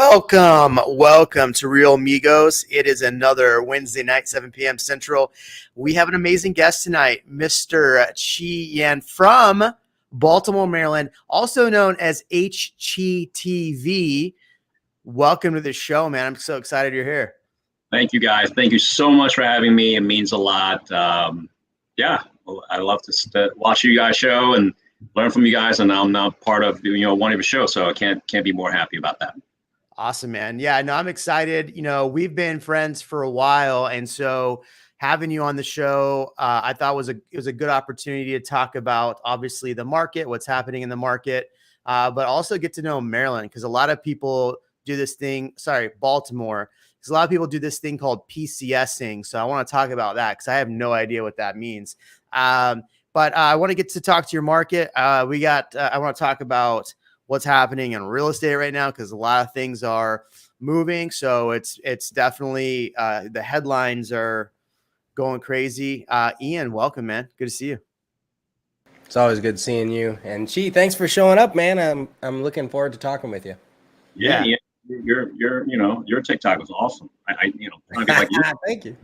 Welcome to Real Amigos. It is another Wednesday night, 7 p.m. Central. We have an amazing guest tonight, Mr. Chi Yan from Baltimore, Maryland, also known as HGTV. Welcome to the show, man. I'm so excited you're here. Thank you, guys. Thank you so much for having me. It means a lot. Yeah, I love to watch you guys show and learn from you guys, and I'm now part of one of your shows, so I can't be more happy about that. Awesome, man. Yeah, no, I'm excited. We've been friends for a while, and so having you on the show, I thought it was a good opportunity to talk about obviously the market, what's happening in the market, but also get to know Maryland, because a lot of people do this thing. Sorry, Baltimore, because a lot of people do this thing called PCSing. So I want to talk about that because I have no idea what that means. But I want to get to talk to your market. I want to talk about what's happening in real estate right now, because a lot of things are moving. So it's definitely the headlines are going crazy. Ian, welcome, man. Good to see you. It's always good seeing you. And Chi, thanks for showing up, man. I'm looking forward to talking with you. Yeah. Your TikTok was awesome. I trying to be like you. Thank you.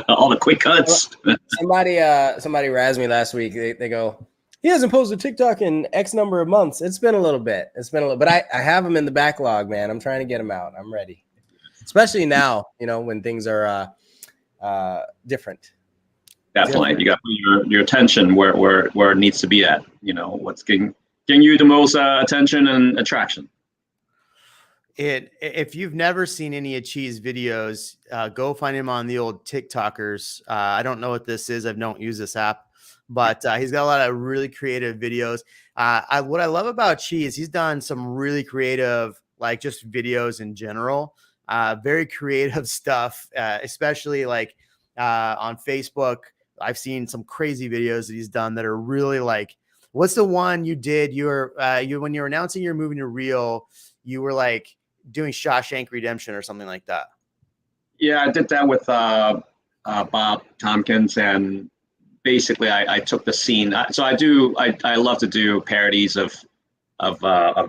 All the quick cuts. Somebody razzed me last week. They go, he hasn't posted TikTok in X number of months. It's been a little bit. But I have them in the backlog, man. I'm trying to get them out. I'm ready. Especially now, when things are different. Definitely. You got your attention where it needs to be at. What's getting you the most attention and attraction. If you've never seen any of Chi's videos, go find him on the old TikTokers. I don't know what this is. I don't use this app. But he's got a lot of really creative videos. What I love about Chi is he's done some really creative, like just videos in general, very creative stuff, especially like on Facebook. I've seen some crazy videos that he's done that are really like, what's the one you did? When you were announcing you're moving to Real, you were like doing Shawshank Redemption or something like that. Yeah, I did that with Bob Tompkins, and basically I took the scene. So I love to do parodies of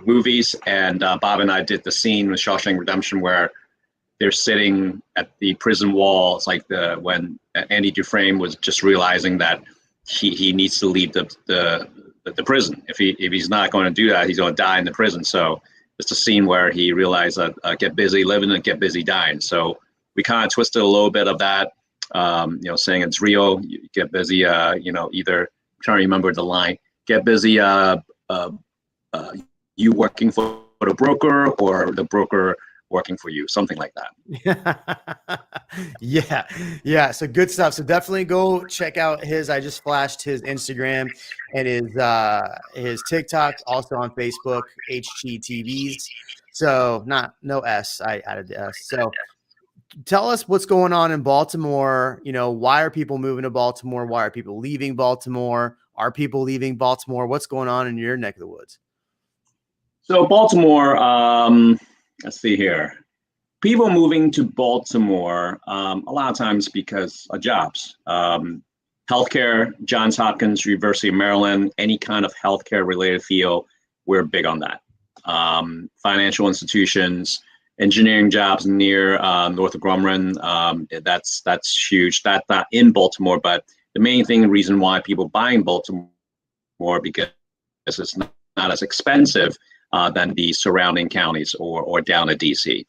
movies, and Bob and I did the scene with Shawshank Redemption where they're sitting at the prison wall. It's like when Andy Dufresne was just realizing that he needs to leave the prison. If he's not going to do that, he's going to die in the prison. So it's a scene where he realized that get busy living and get busy dying. So we kind of twisted a little bit of that. Saying it's real, you get busy, either I'm trying to remember the line, get busy, you working for the broker or the broker working for you, something like that. Yeah. So good stuff. So definitely go check out I just flashed his Instagram and his TikTok, also on Facebook, HGTVs. So no S, I added the S. So tell us what's going on in Baltimore. Why are people moving to Baltimore? Why are people leaving Baltimore? Are people leaving Baltimore? What's going on in your neck of the woods? So Baltimore, let's see here. People moving to Baltimore, a lot of times because of jobs. Healthcare, Johns Hopkins, University of Maryland, any kind of healthcare related field, we're big on that. Financial institutions, engineering jobs near north of Grumman, that's huge. That's not in Baltimore, but the main reason why people buy in Baltimore because it's not as expensive than the surrounding counties or down to DC.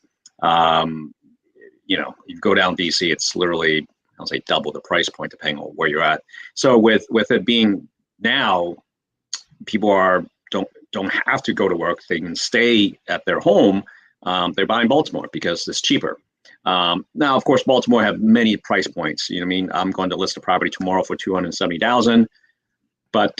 You go down DC, it's literally, I'll say double the price point depending on where you're at. So with it being now, people don't have to go to work. They can stay at their home. They're buying Baltimore because it's cheaper. Now, of course, Baltimore have many price points. I'm going to list a property tomorrow for $270,000, but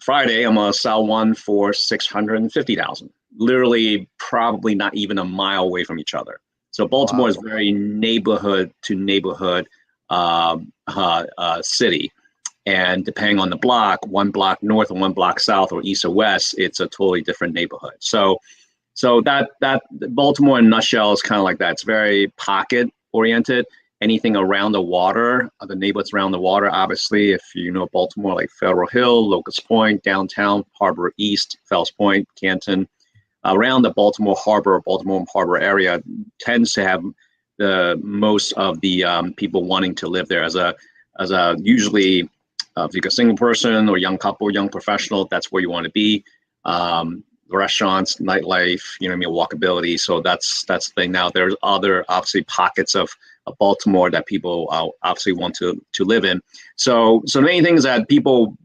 Friday I'm going to sell one for $650,000. Literally, probably not even a mile away from each other. So Baltimore is very neighborhood to neighborhood city, and depending on the block, one block north and one block south or east or west, it's a totally different neighborhood. So that Baltimore in a nutshell is kind of like that. It's very pocket oriented. Anything around the water, the neighborhoods around the water, obviously, if you know Baltimore, like Federal Hill, Locust Point, downtown, Harbor East, Fells Point, Canton, around the Baltimore Harbor area tends to have the most of the people wanting to live there as a usually if you're a single person or young couple, young professional, that's where you want to be. Restaurants, nightlife, you know what I mean, walkability. So that's the thing. Now there's other obviously pockets of Baltimore that people obviously want to live in. So the main thing is that people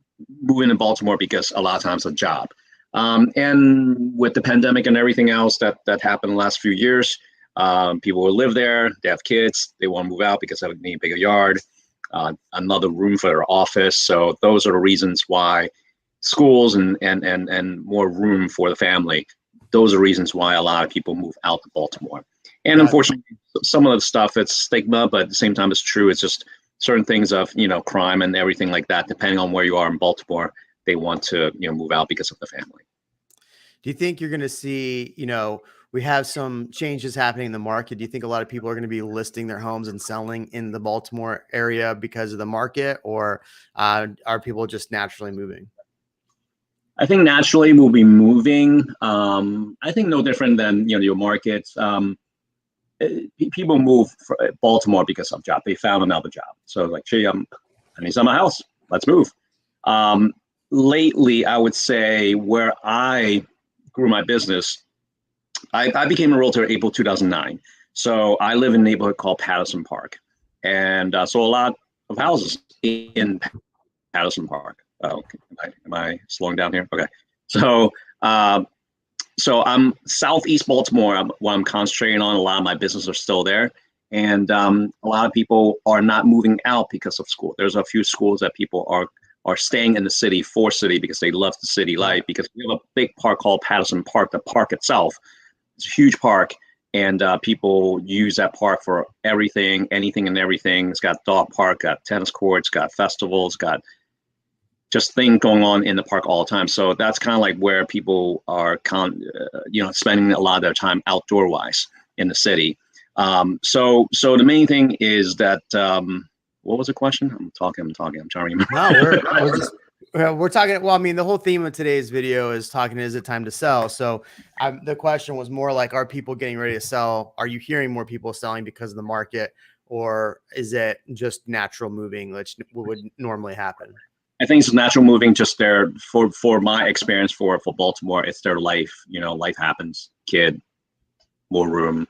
move into Baltimore because a lot of times a job. And with the pandemic and everything else that happened in the last few years, people will live there, they have kids, they want to move out because they need a bigger yard, another room for their office. So those are the reasons why schools and more room for the family. Those are reasons why a lot of people move out to Baltimore. And unfortunately, some of the stuff, it's stigma, but at the same time, it's true. It's just certain things of, crime and everything like that, depending on where you are in Baltimore, they want to, move out because of the family. Do you think you're going to see, we have some changes happening in the market? Do you think a lot of people are going to be listing their homes and selling in the Baltimore area because of the market, or are people just naturally moving? I think naturally we'll be moving. I think no different than, your markets. People move for Baltimore because of job. They found another job. So like, gee, I need to sell my house. Let's move. Lately, I would say where I grew my business, I became a realtor April 2009. So I live in a neighborhood called Patterson Park. And so a lot of houses in Patterson Park. Oh, am I slowing down here? Okay. So I'm Southeast Baltimore. What I'm concentrating on, a lot of my business are still there. And a lot of people are not moving out because of school. There's a few schools that people are staying in the city because they love the city life, because we have a big park called Patterson Park. The park itself, it's a huge park, and people use that park for everything, anything and everything. It's got dog park, got tennis courts, got festivals, got just things going on in the park all the time. So that's kind of like where people are, spending a lot of their time outdoor wise in the city. So the main thing is that, what was the question? I'm trying to remember. No, we're talking. Well, I mean, the whole theme of today's video is talking, is it time to sell? So the question was more like, are people getting ready to sell? Are you hearing more people selling because of the market, or is it just natural moving, which would normally happen? I think it's natural moving, just there for my experience for Baltimore. It's their life, life happens, kid, more room,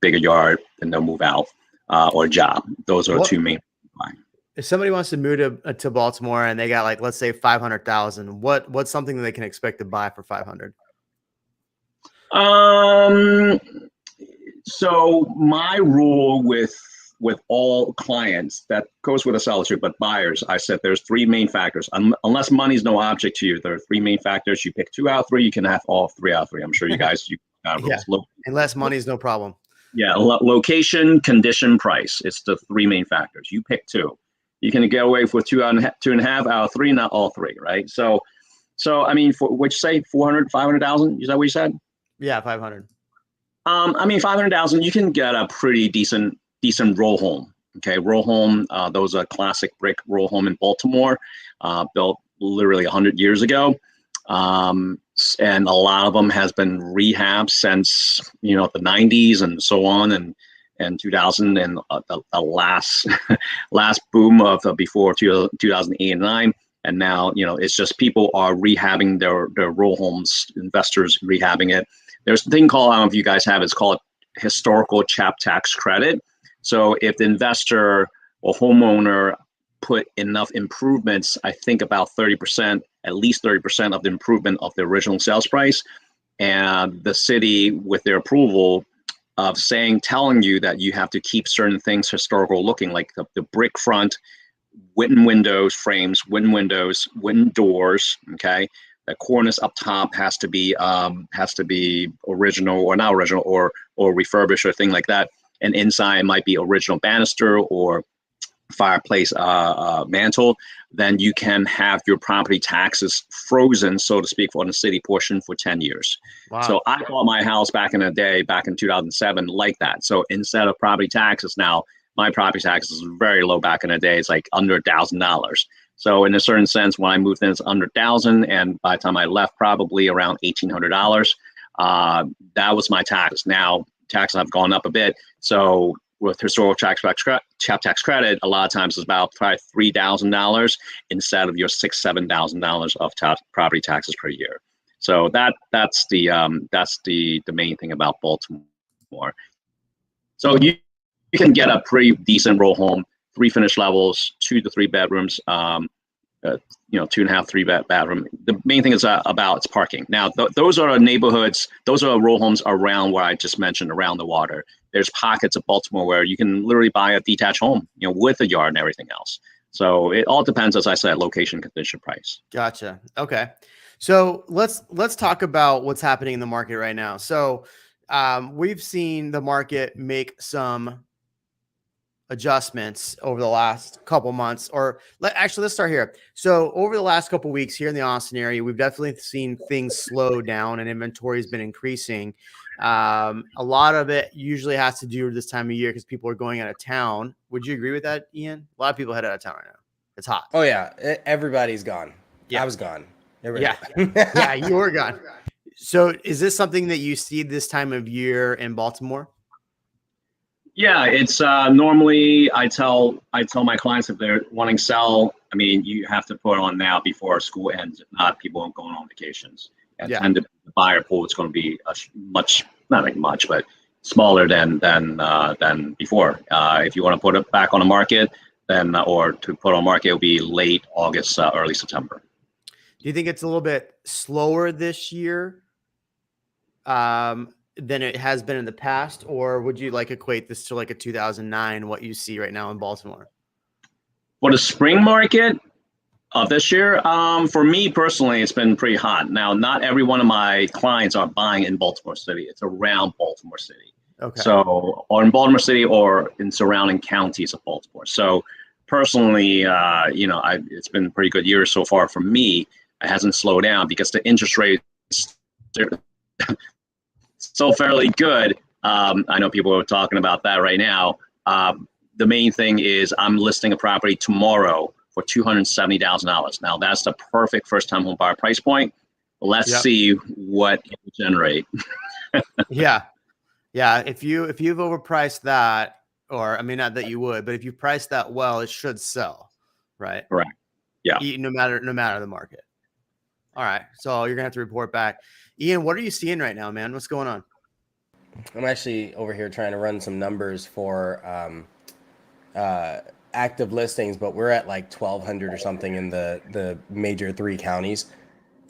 bigger yard, and they'll move out, or job. Those are two main. If somebody wants to move to Baltimore and they got, like, let's say 500,000, what's something that they can expect to buy for 500? So my rule with all clients, that goes with a seller too, but buyers, I said there's three main factors. Unless money's no object to you, there are three main factors. You pick 2 out of 3, you can have all 3 out of 3. I'm sure you guys, Unless money's no problem. Yeah, location, condition, price. It's the 3 main factors. You pick 2. You can get away with 2.5 out of 3, not all 3, right? So I mean, for what you say, 400, 500,000? Is that what you said? Yeah, 500. I mean, 500,000, you can get a pretty decent row home. Okay, row home. Those are classic brick row home in Baltimore, built literally 100 years ago. And a lot of them has been rehabbed since, the 90s and so on, and 2000, and the last boom of before 2008 and 9. And now, it's just people are rehabbing their row homes, investors rehabbing it. There's a thing called, I don't know if you guys have, it's called historical CHAP tax credit. So if the investor or homeowner put enough improvements, I think about 30%, at least 30% of the improvement of the original sales price, and the city, with their approval of telling you that you have to keep certain things historical looking, like the brick front, wooden windows, frames, wooden doors. Okay, the cornice up top has to be original or not original, or refurbished, or thing like that. And inside might be original banister or fireplace mantle. Then you can have your property taxes frozen, so to speak, on the city portion for 10 years. Wow. So I bought my house back in the day, back in 2007, like that. So instead of property taxes now, my property taxes was very low back in the day. It's like under $1,000. So in a certain sense, when I moved in, it's under $1,000, and by the time I left, probably around $1,800. that was my tax. Now taxes have gone up a bit. So with historical tax credit, a lot of times it's about probably $3,000 instead of your $7,000 of property taxes per year. So that's the main thing about Baltimore. So you can get a pretty decent row home, 3 finished levels, 2 to 3 bedrooms, 2.5, 3 bedroom. The main thing is about its parking. Now, those are neighborhoods, those are row homes around where I just mentioned, around the water. There's pockets of Baltimore where you can literally buy a detached home, with a yard and everything else. So it all depends, as I said, location, condition, price. Gotcha. Okay. So let's talk about what's happening in the market right now. So we've seen the market make some adjustments over the last couple months, or actually let's start here. So over the last couple weeks here in the Austin area, we've definitely seen things slow down and inventory has been increasing. A lot of it usually has to do with this time of year because people are going out of town. Would you agree with that, Ian? A lot of people head out of town right now. It's hot. Oh yeah, everybody's gone. Yeah. I was gone. Yeah, yeah, you were gone. So is this something that you see this time of year in Baltimore? Yeah, it's normally I tell my clients if they're wanting to sell, I mean, you have to put it on now before school ends. If not, people aren't going on vacations. And tend to the buyer pool is going to be much, not like much, but smaller than before. If you want to put it back on the market, then or to put on market, it'll be late August, early September. Do you think it's a little bit slower this year than it has been in the past, or would you equate this to like a 2009, what you see right now in Baltimore? For the spring market of this year, for me personally, it's been pretty hot. Now, not every one of my clients are buying in Baltimore City. It's around Baltimore City. Okay. So, or in Baltimore City or in surrounding counties of Baltimore. So personally, it's been a pretty good year so far for me. It hasn't slowed down because the interest rates are still fairly good. I know people are talking about that right now. The main thing is I'm listing a property tomorrow for $270,000. Now that's the perfect first-time home buyer price point. Let's see what it will generate. Yeah. If you've overpriced that, or I mean, not that you would, but if you price that well, it should sell, right? Correct. Yeah. No matter the market. All right. So you're gonna have to report back. Ian, what are you seeing right now, man? What's going on? I'm actually over here trying to run some numbers for active listings, but we're at like 1,200 or something in the major 3 counties.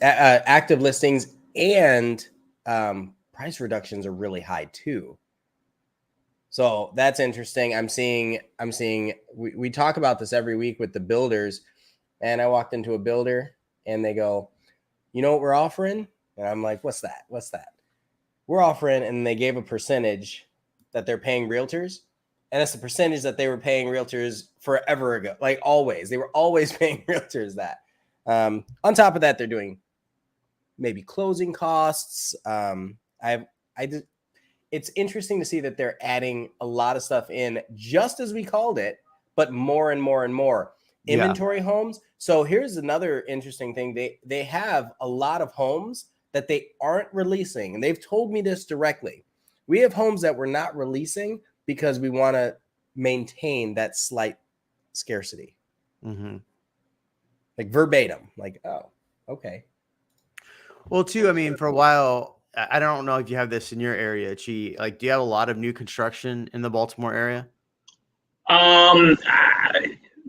Active listings and price reductions are really high too. So that's interesting. I'm seeing we talk about this every week with the builders, and I walked into a builder and they go, you know what we're offering? And I'm like, what's that? We're offering, and they gave a percentage that they're paying realtors. And it's the percentage that they were paying realtors forever ago. Like always, they were always paying realtors that. On top of that, they're doing maybe closing costs. It's interesting to see that they're adding a lot of stuff in, just as we called it, but more and more and more inventory homes. So here's another interesting thing. They have a lot of homes that they aren't releasing. And they've told me this directly. We have homes that we're not releasing because we want to maintain that slight scarcity. Mm-hmm. Like verbatim, like, oh, okay. Well, too, I mean, for a while, I don't know if you have this in your area, Chi. Like, do you have a lot of new construction in the Baltimore area?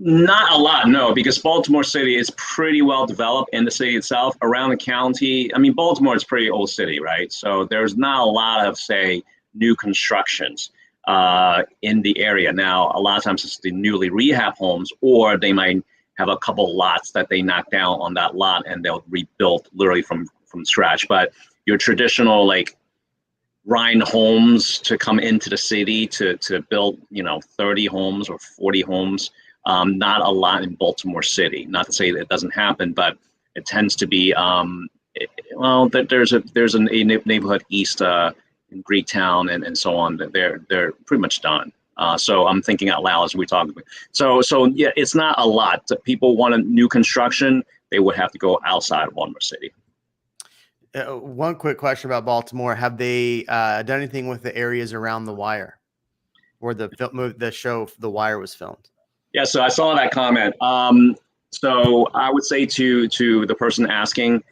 Not a lot, no, because Baltimore City is pretty well developed in the city itself. Around the county, I mean, Baltimore is a pretty old city, right? So there's not a lot of, say, new constructions in the area. Now, a lot of times it's the newly rehab homes, or they might have a couple lots that they knock down on that lot and they'll rebuild literally from scratch. But your traditional, like, Rhine homes to come into the city to build, 30 homes or 40 homes, not a lot in Baltimore City. Not to say that it doesn't happen, but it tends to be, there's a neighborhood east in Greektown and so on, that they're pretty much done. So I'm thinking out loud as we talk. So yeah, it's not a lot. People want a new construction, they would have to go outside of Baltimore City. One quick question about Baltimore: have they done anything with the areas around the wire, where the show The Wire was filmed? Yeah, so I saw that comment. So I would say to the person asking,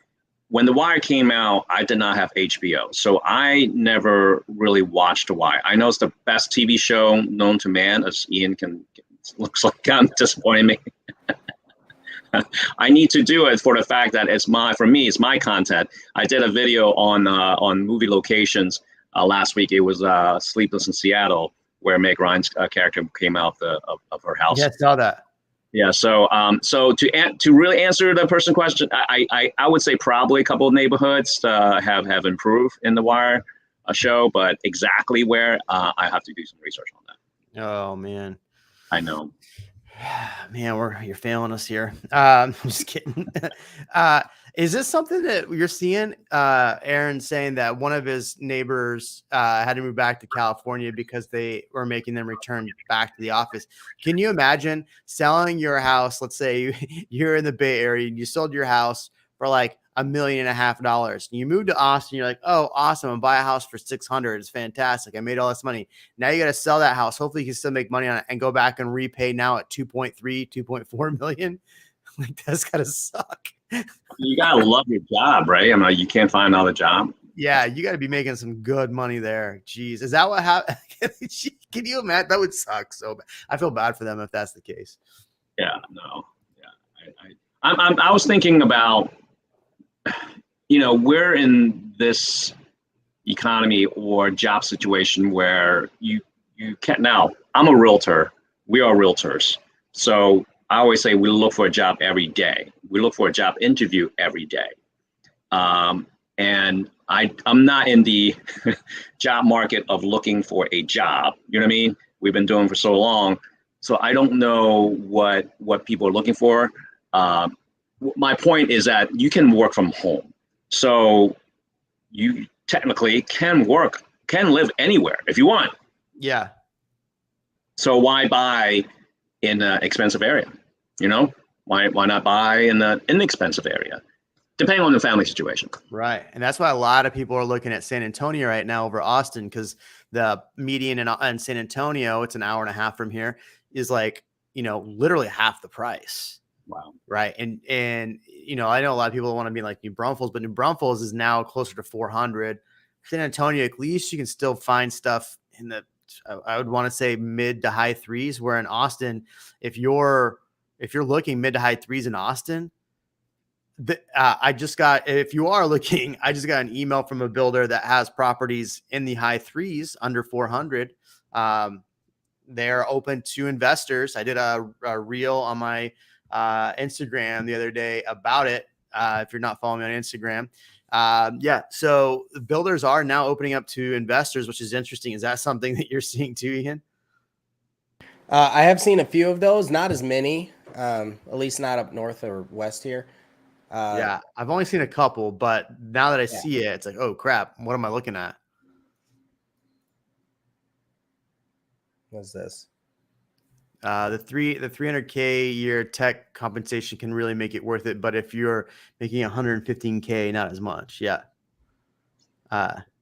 when The Wire came out, I did not have HBO, so I never really watched The Wire. I know it's the best TV show known to man, as Ian looks like I'm disappointing me. I need to do it for the fact that it's my content. I did a video on movie locations last week. It was Sleepless in Seattle, where Meg Ryan's character came out of her house. Yeah, I saw that. Yeah, so to really answer the person question, I would say probably a couple of neighborhoods have improved in The Wire show, but exactly where I have to do some research on that. Oh man, I know. Man, you're failing us here. I'm just kidding. Is this something that you're seeing? Aaron saying that one of his neighbors had to move back to California because they were making them return back to the office. Can you imagine selling your house? Let's say you're in the Bay Area and you sold your house for like $1.5 million. You moved to Austin. You're like, oh, awesome. I'm buy a house for 600. It's fantastic. I made all this money. Now you got to sell that house. Hopefully you can still make money on it and go back and repay now at 2.3, 2.4 million. Like that's gotta suck. You gotta love your job, right? I mean, you can't find another job. Yeah, you got to be making some good money there. Jeez, is that what happened? Can you imagine? That would suck so bad. I feel bad for them if that's the case. Yeah, no, yeah. I was thinking about, we're in this economy or job situation where you can't. Now, I'm a realtor. We are realtors, so I always say we look for a job every day. We look for a job interview every day. And I'm not in the job market of looking for a job. You know what I mean? We've been doing it for so long. So I don't know what people are looking for. My point is that you can work from home. So you technically can live anywhere if you want. Yeah. So why buy in an expensive area? Why not buy in an inexpensive area, depending on the family situation? Right. And that's why a lot of people are looking at San Antonio right now over Austin, because the median in San Antonio, it's an hour and a half from here, is like, literally half the price. Wow. Right. And I know a lot of people want to be like New Braunfels, but New Braunfels is now closer to 400. San Antonio, at least you can still find stuff in the, I would want to say mid to high threes, where in Austin, if you're looking mid to high threes in Austin, I just got an email from a builder that has properties in the high threes under 400. They're open to investors. I did a reel on my Instagram the other day about it. If you're not following me on Instagram, so the builders are now opening up to investors, which is interesting. Is that something that you're seeing too, Ian? I have seen a few of those, not as many, at least not up north or west here. Yeah, I've only seen a couple, but now that I see it, it's like, oh crap, what am I looking at? What's this? The 300K year tech compensation can really make it worth it, but if you're making 115K, not as much. Yeah.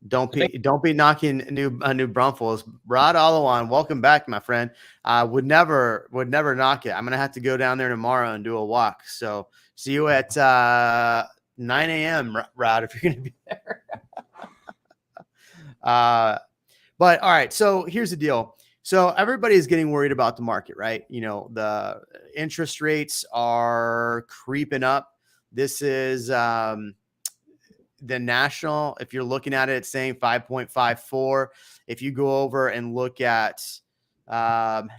Don't be knocking New Braunfels. Rod Alawan, welcome back, my friend. Would never knock it. I'm gonna have to go down there tomorrow and do a walk. So see you at 9 a.m. Rod, if you're gonna be there. But all right. So here's the deal. So everybody's getting worried about the market, right? The interest rates are creeping up. This is the national, if you're looking at it, it's saying 5.54. If you go over and look at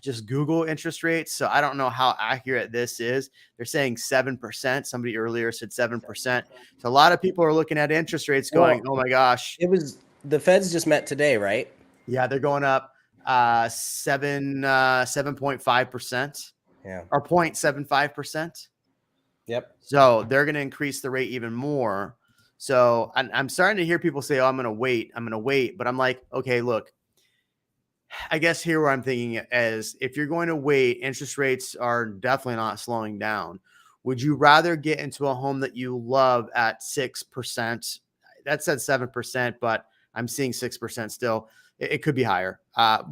just Google interest rates, so I don't know how accurate this is. They're saying 7%. Somebody earlier said 7%. So a lot of people are looking at interest rates going, oh my gosh. It was the Feds just met today, right? Yeah, they're going up 7.5%. Yeah. Or 0.75%. Yep. So they're going to increase the rate even more. So I'm starting to hear people say, oh, I'm going to wait. But I'm like, okay, look, I guess here where I'm thinking is if you're going to wait, interest rates are definitely not slowing down. Would you rather get into a home that you love at 6%? that said 7%, but I'm seeing 6% still. It could be higher.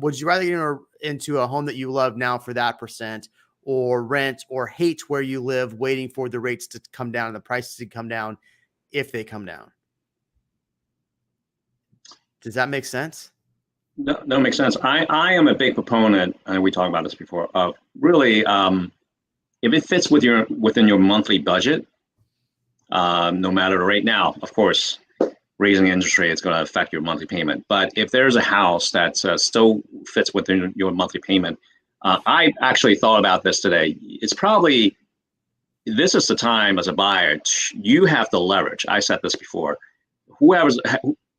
Would you rather get into a home that you love now for that percent, or rent or hate where you live, waiting for the rates to come down and the prices to come down if they come down? Does that make sense? No, that makes sense. I am a big proponent, and we talked about this before, of really, if it fits within your monthly budget, no matter the rate. Now, of course, raising interest rate is going to affect your monthly payment. But if there's a house that still fits within your monthly payment, I actually thought about this today. This is the time as a buyer, you have the leverage. I said this before.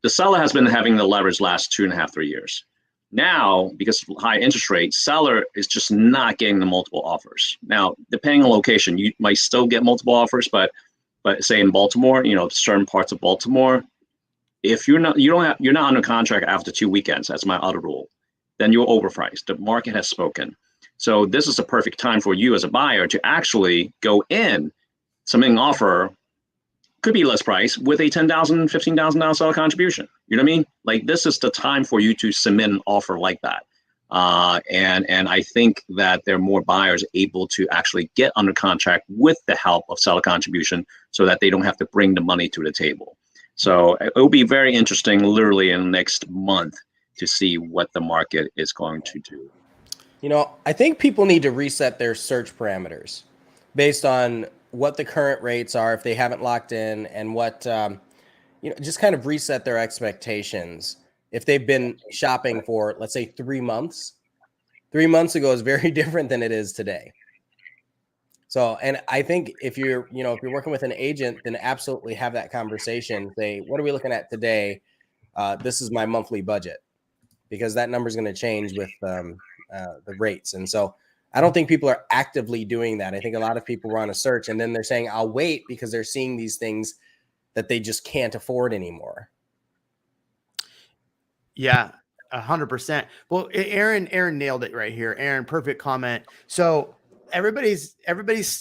The seller has been having the leverage last 2.5, 3 years. Now, because of high interest rates, seller is just not getting the multiple offers. Now, depending on location, you might still get multiple offers, but say in Baltimore, certain parts of Baltimore, if you're not under contract after 2 weekends, that's my other rule, then you're overpriced. The market has spoken. So this is a perfect time for you as a buyer to actually go in, submit an offer, could be less price, with a $10,000, $15,000 seller contribution. You know what I mean? Like, this is the time for you to submit an offer like that. And I think that there are more buyers able to actually get under contract with the help of seller contribution, so that they don't have to bring the money to the table. So it will be very interesting literally in the next month to see what the market is going to do. I think people need to reset their search parameters based on what the current rates are if they haven't locked in, and what, just kind of reset their expectations. If they've been shopping for, let's say, 3 months, 3 months ago is very different than it is today. So, and I think if you're working with an agent, then absolutely have that conversation. Say, what are we looking at today? This is my monthly budget, because that number is going to change with the rates. And so I don't think people are actively doing that. I think a lot of people were on a search, and then they're saying, I'll wait, because they're seeing these things that they just can't afford anymore. Yeah, 100%. Well, Aaron nailed it right here. Aaron, perfect comment. So everybody's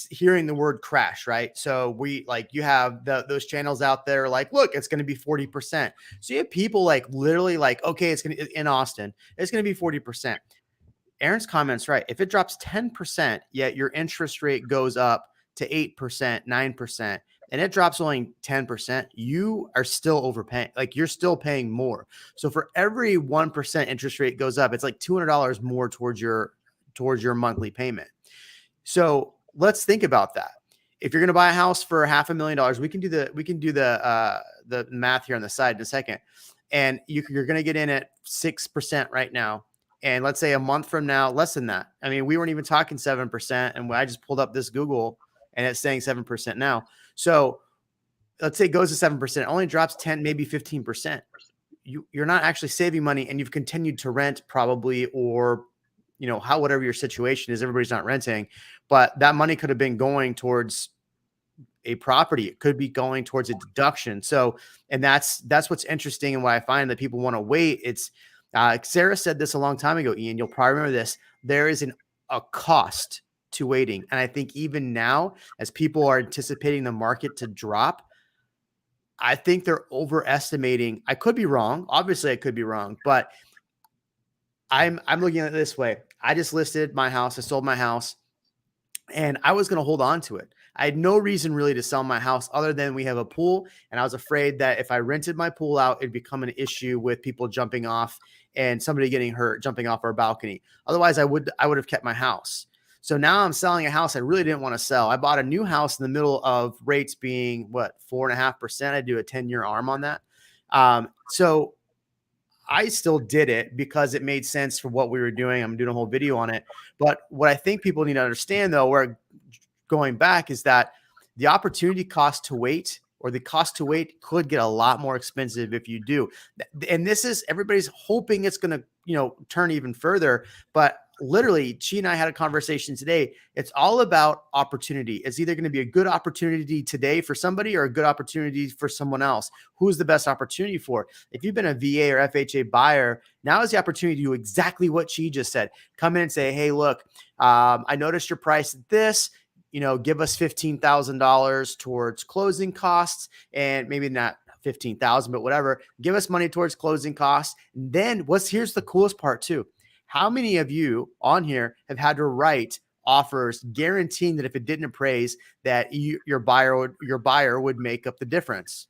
hearing the word crash, right? So you have those channels out there like, look, it's going to be 40%. So you have people literally okay, it's going to, in Austin, it's going to be 40%. Aaron's comment's right. If it drops 10%, yet your interest rate goes up to 8%, 9%, and it drops only 10%, you are still overpaying. You're still paying more. So for every 1% interest rate goes up, it's like $200 more towards your monthly payment. So let's think about that. If you're going to buy a house for $500,000, we can do the math here on the side in a second. And you're going to get in at 6% right now. And let's say a month from now, less than that. I mean, we weren't even talking 7%. And I just pulled up this Google and it's saying 7% now. So let's say it goes to 7%, it only drops 10, maybe 15%. You're not actually saving money, and you've continued to rent probably, or whatever your situation is, everybody's not renting, but that money could have been going towards a property. It could be going towards a deduction. So, and that's what's interesting, and why I find that people want to wait. It's Sarah said this a long time ago, Ian, you'll probably remember this. There is a cost to waiting. And I think even now, as people are anticipating the market to drop, I think they're overestimating. I could be wrong. Obviously I could be wrong, but I'm looking at it this way. I just listed my house. I sold my house, and I was going to hold on to it. I had no reason really to sell my house other than we have a pool. And I was afraid that if I rented my pool out, it'd become an issue with people jumping off and somebody getting hurt, jumping off our balcony. Otherwise I would have kept my house. So now I'm selling a house I really didn't want to sell. I bought a new house in the middle of rates being 4.5%. I do a 10-year ARM on that. So I still did it because it made sense for what we were doing. I'm doing a whole video on it. But what I think people need to understand, though, where going back, is that the opportunity cost to wait, or the cost to wait, could get a lot more expensive if you do. And this is, everybody's hoping it's going to, turn even further. But literally, she and I had a conversation today. It's all about opportunity. It's either going to be a good opportunity today for somebody, or a good opportunity for someone else. Who's the best opportunity for? If you've been a VA or FHA buyer, now is the opportunity to do exactly what she just said. Come in and say, hey, look, I noticed your price at this. Give us $15,000 towards closing costs, and maybe not 15,000, but whatever, give us money towards closing costs. And then here's the coolest part too. How many of you on here have had to write offers guaranteeing that if it didn't appraise, that your buyer would make up the difference?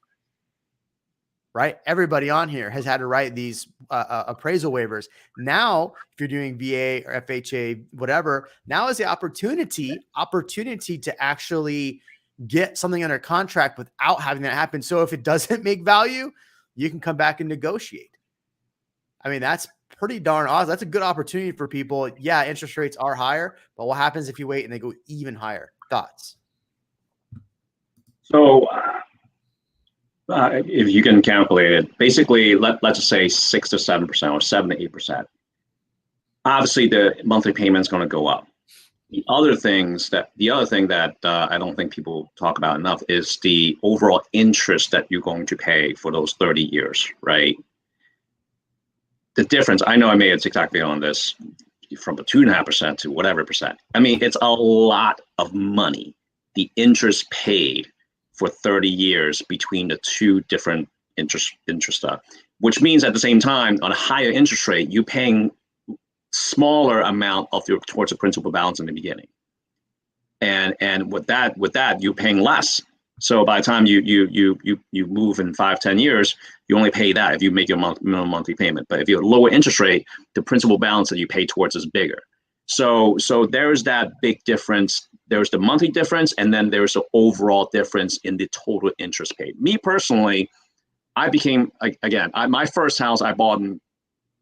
Right? Everybody on here has had to write these appraisal waivers. Now, if you're doing VA or FHA, whatever, now is the opportunity to actually get something under contract without having that happen. So if it doesn't make value, you can come back and negotiate. I mean, that's pretty darn awesome. That's a good opportunity for people. Yeah, interest rates are higher, but what happens if you wait and they go even higher? Thoughts? So if you can calculate it, basically, let's just say 6 to 7% or 7 to 8%. Obviously, the monthly payment is going to go up. The other thing that I don't think people talk about enough is the overall interest that you're going to pay for those 30 years, right? The difference, I know I made a TikTok video on this, from a 2.5% to whatever percent. I mean, it's a lot of money. The interest paid for 30 years between the two different interest which means at the same time, on a higher interest rate, you're paying smaller amount of towards the principal balance in the beginning, and with that you're paying less. So by the time you move in 5-10 years, you only pay that if you make your minimum monthly payment. But if you have a lower interest rate, the principal balance that you pay towards is bigger. So there's that big difference. There's the monthly difference, and then there's the overall difference in the total interest paid. Me personally, I became, again, my first house I bought in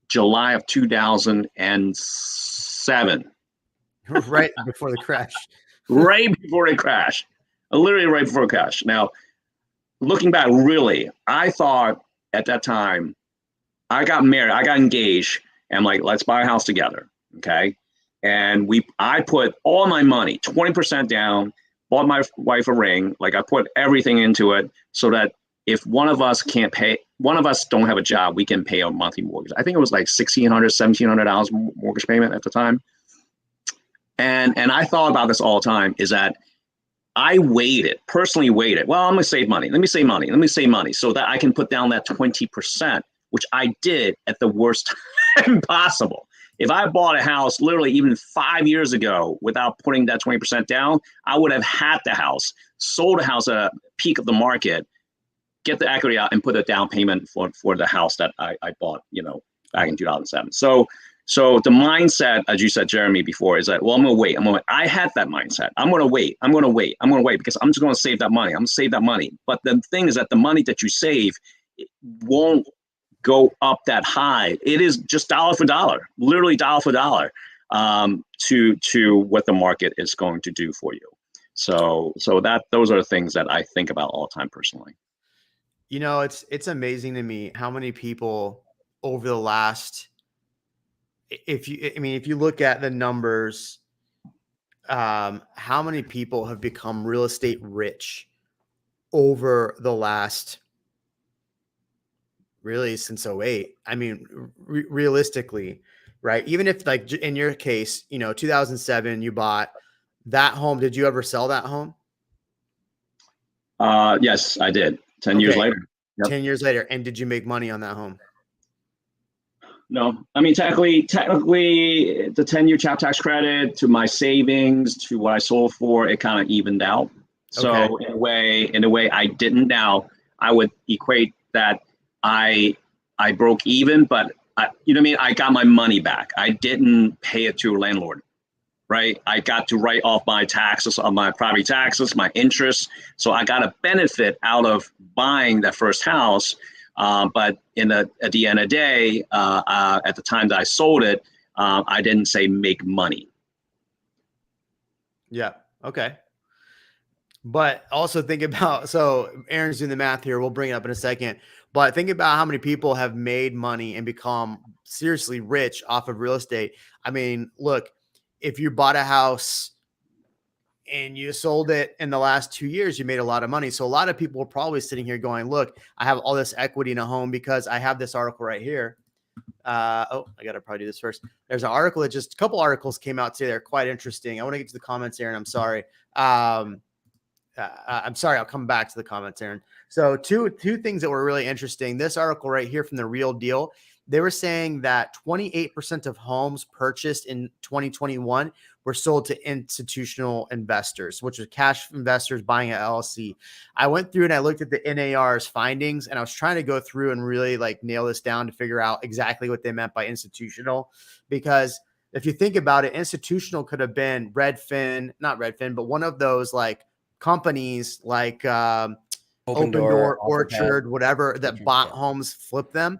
July of 2007. Right before the crash. Right before it crashed. Literally right before it crashed. Now, looking back, really, I thought at that time, I got married, I got engaged, and I'm like, let's buy a house together, okay? And I put all my money, 20% down, bought my wife a ring. Like, I put everything into it so that if one of us don't have a job, we can pay a monthly mortgage. I think it was like $1,600, $1,700 mortgage payment at the time. And I thought about this all the time, is that I personally waited. Well, I'm going to save money. Let me save money so that I can put down that 20%, which I did at the worst time possible. If I bought a house literally even 5 years ago without putting that 20% down, I would have had the house, sold the house at a peak of the market, get the equity out, and put a down payment for the house that I bought, back in 2007. So the mindset, as you said, Jeremy, before, is that, well, I'm going to wait. I had that mindset. I'm going to wait because I'm just going to save that money. I'm going to save that money. But the thing is that the money that you save won't go up that high. It is just dollar for dollar, literally dollar for dollar, to what the market is going to do for you. So those are the things that I think about all the time personally. It's amazing to me how many people over the last, if you look at the numbers, how many people have become real estate rich over the last, really, since 08. I mean, realistically, right? Even if, like, in your case, 2007, you bought that home. Did you ever sell that home? Yes, I did. 10 years later. Yep. 10 years later. And did you make money on that home? No, I mean, technically, the 10-year child tax credit to my savings to what I sold for, it kind of evened out. So okay. in a way, I didn't. Now, I would equate that I broke even, but I got my money back. I didn't pay it to a landlord, right? I got to write off my taxes on my property taxes, my interest. So I got a benefit out of buying that first house. But at the end of the day, at the time that I sold it, I didn't say make money. Yeah. Okay. But also think about, so Aaron's doing the math here. We'll bring it up in a second. But think about how many people have made money and become seriously rich off of real estate. I mean, look, if you bought a house and you sold it in the last 2 years, you made a lot of money. So a lot of people are probably sitting here going, look, I have all this equity in a home because I have this article right here. I got to probably do this first. There's an article that a couple articles came out today. They're quite interesting. I want to get to the comments here, and I'm sorry. I'm sorry, I'll come back to the comments, Aaron. So two things that were really interesting. This article right here from The Real Deal, they were saying that 28% of homes purchased in 2021 were sold to institutional investors, which are cash investors buying an LLC. I went through and I looked at the NAR's findings, and I was trying to go through and really like nail this down to figure out exactly what they meant by institutional. Because if you think about it, institutional could have been not Redfin, but one of those like companies like Open Door, Orchard, whatever, that bought homes, flip them.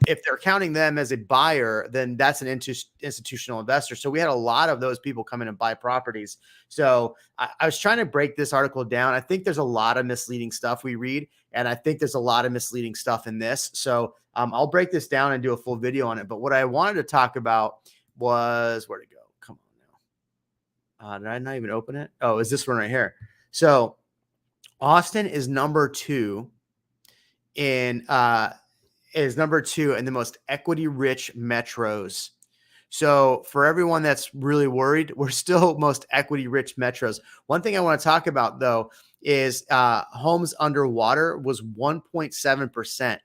If they're counting them as a buyer, then that's an institutional investor. So we had a lot of those people come in and buy properties. So I was trying to break this article down. I think there's a lot of misleading stuff we read, and I think there's a lot of misleading stuff in this. So I'll break this down and do a full video on it. But what I wanted to talk about was, where'd it go? Come on now. Did I not even open it? Oh, is this one right here? So Austin is number two in the most equity rich metros. So for everyone that's really worried, we're still most equity rich metros. One thing I want to talk about though is homes underwater was 1.7%.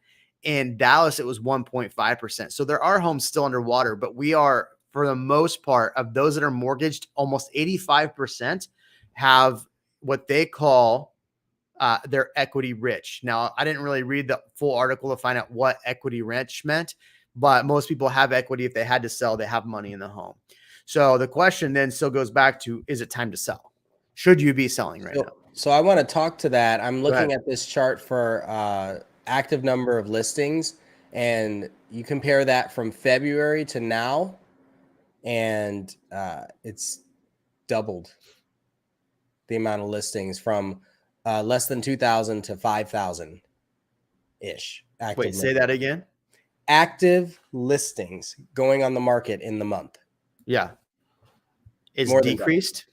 In Dallas, it was 1.5%. So there are homes still underwater, but we are, for the most part, of those that are mortgaged, almost 85% have what they call they're equity rich. Now, I didn't really read the full article to find out what equity rich meant, but most people have equity. If they had to sell, they have money in the home. So the question then still goes back to, is it time to sell? Should you be selling right now? So I want to talk to that. I'm looking at this chart for active number of listings, and you compare that from February to now, and it's doubled the amount of listings from less than 2,000 to 5,000 ish. Wait, say that again. Active listings going on the market in the month. Yeah. It's decreased?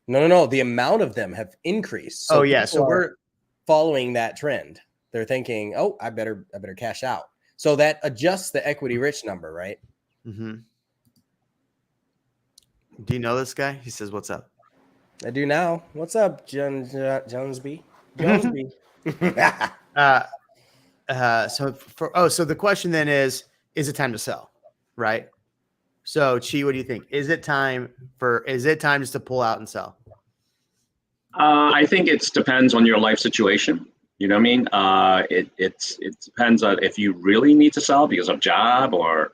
No. The amount of them have increased. So So we're following that trend. They're thinking, oh, I better cash out. So that adjusts the equity rich number, right? Mm-hmm. Do you know this guy? He says, "What's up?" I do now. What's up, Jonesby? So the question then is it time to sell? Right. So Chi, what do you think? Is it time just to pull out and sell? I think it depends on your life situation. You know what I mean? It depends on if you really need to sell because of job or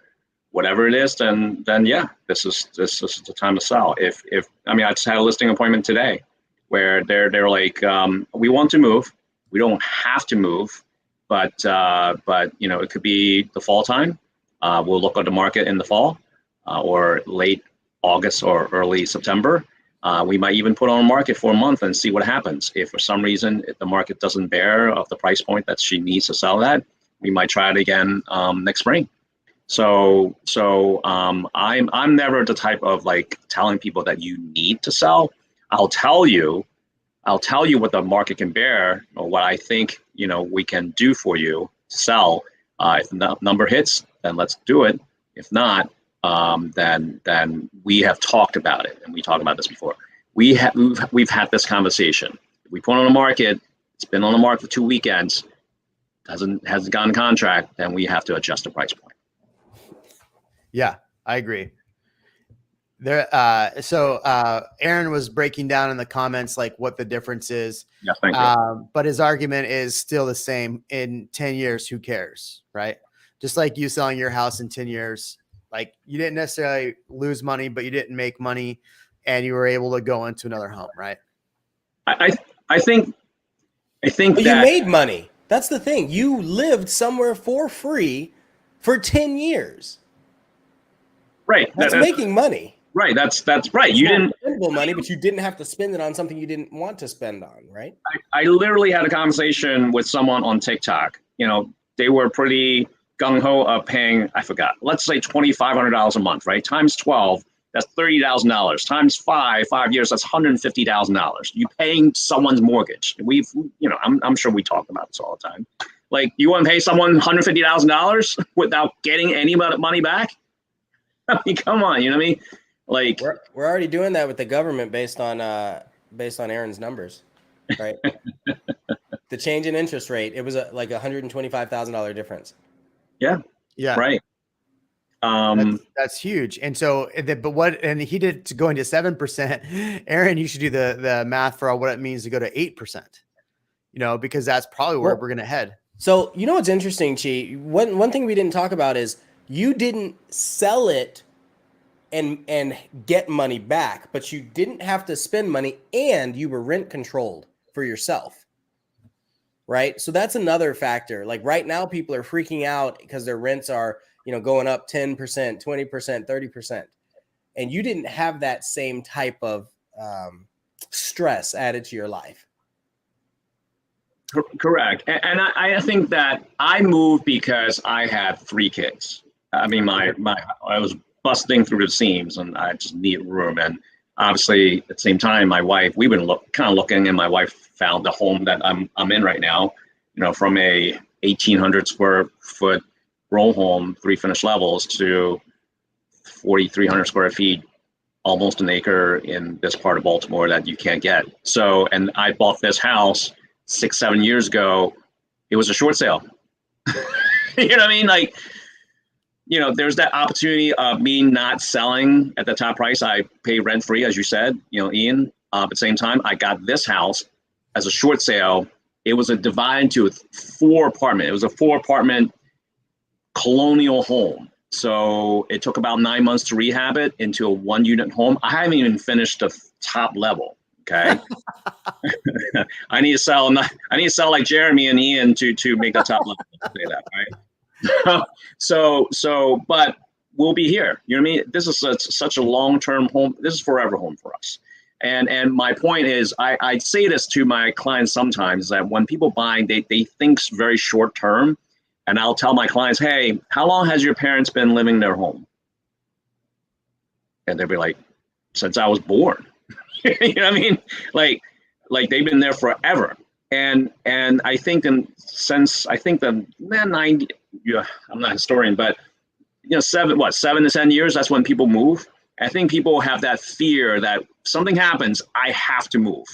whatever it is, then yeah, this is the time to sell. If I just had a listing appointment today where they're like, we want to move. We don't have to move, but it could be the fall time. We'll look at the market in the fall or late August or early September. We might even put on a market for a month and see what happens. If for some reason the market doesn't bear of the price point that she needs to sell that, we might try it again next spring. So I'm never the type of like telling people that you need to sell. I'll tell you what the market can bear or what I think we can do for you to sell. If the number hits, then let's do it. If not, then we have talked about it, and we talked about this before. We've had this conversation. We put on a market. It's been on the market for 2 weekends. Hasn't gotten contract. Then we have to adjust the price point. Yeah, I agree. There. So Aaron was breaking down in the comments like what the difference is. Yeah, thank you. But his argument is still the same. In 10 years, who cares, right? Just like you selling your house in 10 years, like you didn't necessarily lose money, but you didn't make money, and you were able to go into another home, right? I think but that you made money. That's the thing. You lived somewhere for free for 10 years. Right. That's making money. Right. That's right. You didn't spend money, but you didn't have to spend it on something you didn't want to spend on, right? I literally had a conversation with someone on TikTok. They were pretty gung-ho of paying, I forgot, let's say $2,500 a month, right? Times 12, that's $30,000. Times 5 years, that's $150,000. You paying someone's mortgage. I'm sure we talk about this all the time. Like, you want to pay someone $150,000 without getting any money back? I mean, come on, you know what I mean? Like, we're already doing that with the government based on Aaron's numbers. right? The change in interest rate, it was like $125,000 difference. Yeah. Yeah. Right. That's huge. And so, and he did to go into 7%. Aaron, you should do the math for what it means to go to 8%, because that's probably where we're going to head. So, what's interesting, Chi? One thing we didn't talk about is you didn't sell it and get money back, but you didn't have to spend money and you were rent controlled for yourself. Right? So that's another factor. Like right now, people are freaking out because their rents are, going up 10%, 20%, 30%. And you didn't have that same type of stress added to your life. Correct. And I think that I moved because I had 3 kids. I mean, I was busting through the seams and I just need room. And obviously at the same time, my wife, we've been kind of looking, and my wife found the home that I'm in right now, from a 1,800 square foot row home, 3 finished levels, to 4,300 square feet, almost an acre in this part of Baltimore that you can't get. So, and I bought this house 6-7 years ago. It was a short sale. You know what I mean? Like, there's that opportunity of me not selling at the top price. I pay rent free, as you said, Ian. At the same time, I got this house as a short sale. It was a divide into a 4-apartment. It was a 4-apartment colonial home. So it took about 9 months to rehab it into a 1-unit home. I haven't even finished the top level. Okay. I need to sell like Jeremy and Ian to make the top level. Say that, right? But we'll be here. You know what I mean? This is such a long-term home. This is forever home for us. And my point is, I say this to my clients sometimes, that when people buy, they think very short term. And I'll tell my clients, hey, how long has your parents been living their home? And they'll be like, since I was born. You know what I mean? Like they've been there forever. And I think since the 90, I'm not a historian, but 7 to 10 years, that's when people move. I think people have that fear that something happens, I have to move,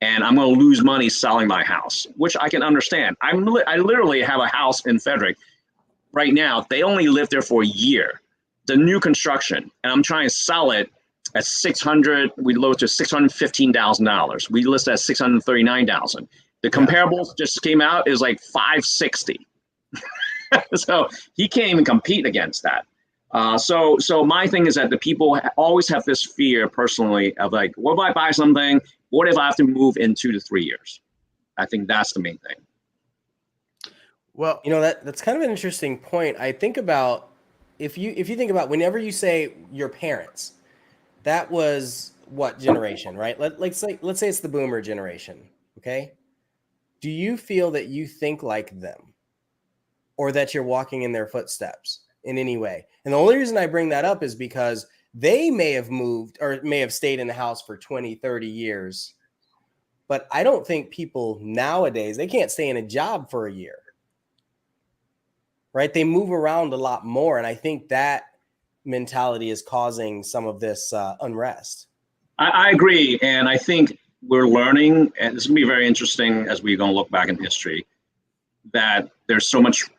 and I'm going to lose money selling my house, which I can understand. I literally have a house in Frederick right now. They only lived there for a year, the new construction, and I'm trying to sell it at 600. We lowered to $615,000. We list at $639,000. The comparables just came out is like $560. So he can't even compete against that. So my thing is that the people always have this fear personally of like, what if I buy something? What if I have to move in 2 to 3 years? I think that's the main thing. Well, that's kind of an interesting point. I think about if you think about whenever you say your parents, that was what generation, right? Let's say it's the boomer generation. Okay. Do you feel that you think like them, or that you're walking in their footsteps in any way? And the only reason I bring that up is because they may have moved or may have stayed in the house for 20, 30 years. But I don't think people nowadays, they can't stay in a job for a year. Right? They move around a lot more. And I think that mentality is causing some of this unrest. I agree. And I think we're learning, and this will be very interesting as we're going to look back in history, that there's so much.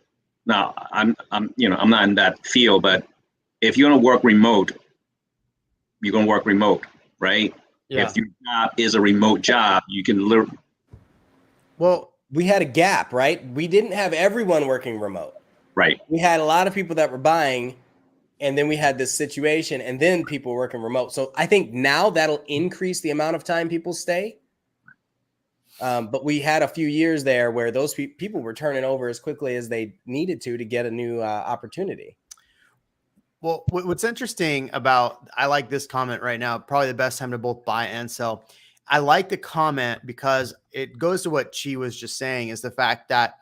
Now, I'm not in that field, but if you're going to work remote, you're going to work remote, right? Yeah. If your job is a remote job, you can literally. Well, we had a gap, right? We didn't have everyone working remote. Right. We had a lot of people that were buying, and then we had this situation, and then people working remote. So I think now that'll increase the amount of time people stay. But we had a few years there where those people were turning over as quickly as they needed to get a new opportunity. Well, what's interesting about, I like this comment right now, probably the best time to both buy and sell. I like the comment because it goes to what Chi was just saying, is the fact that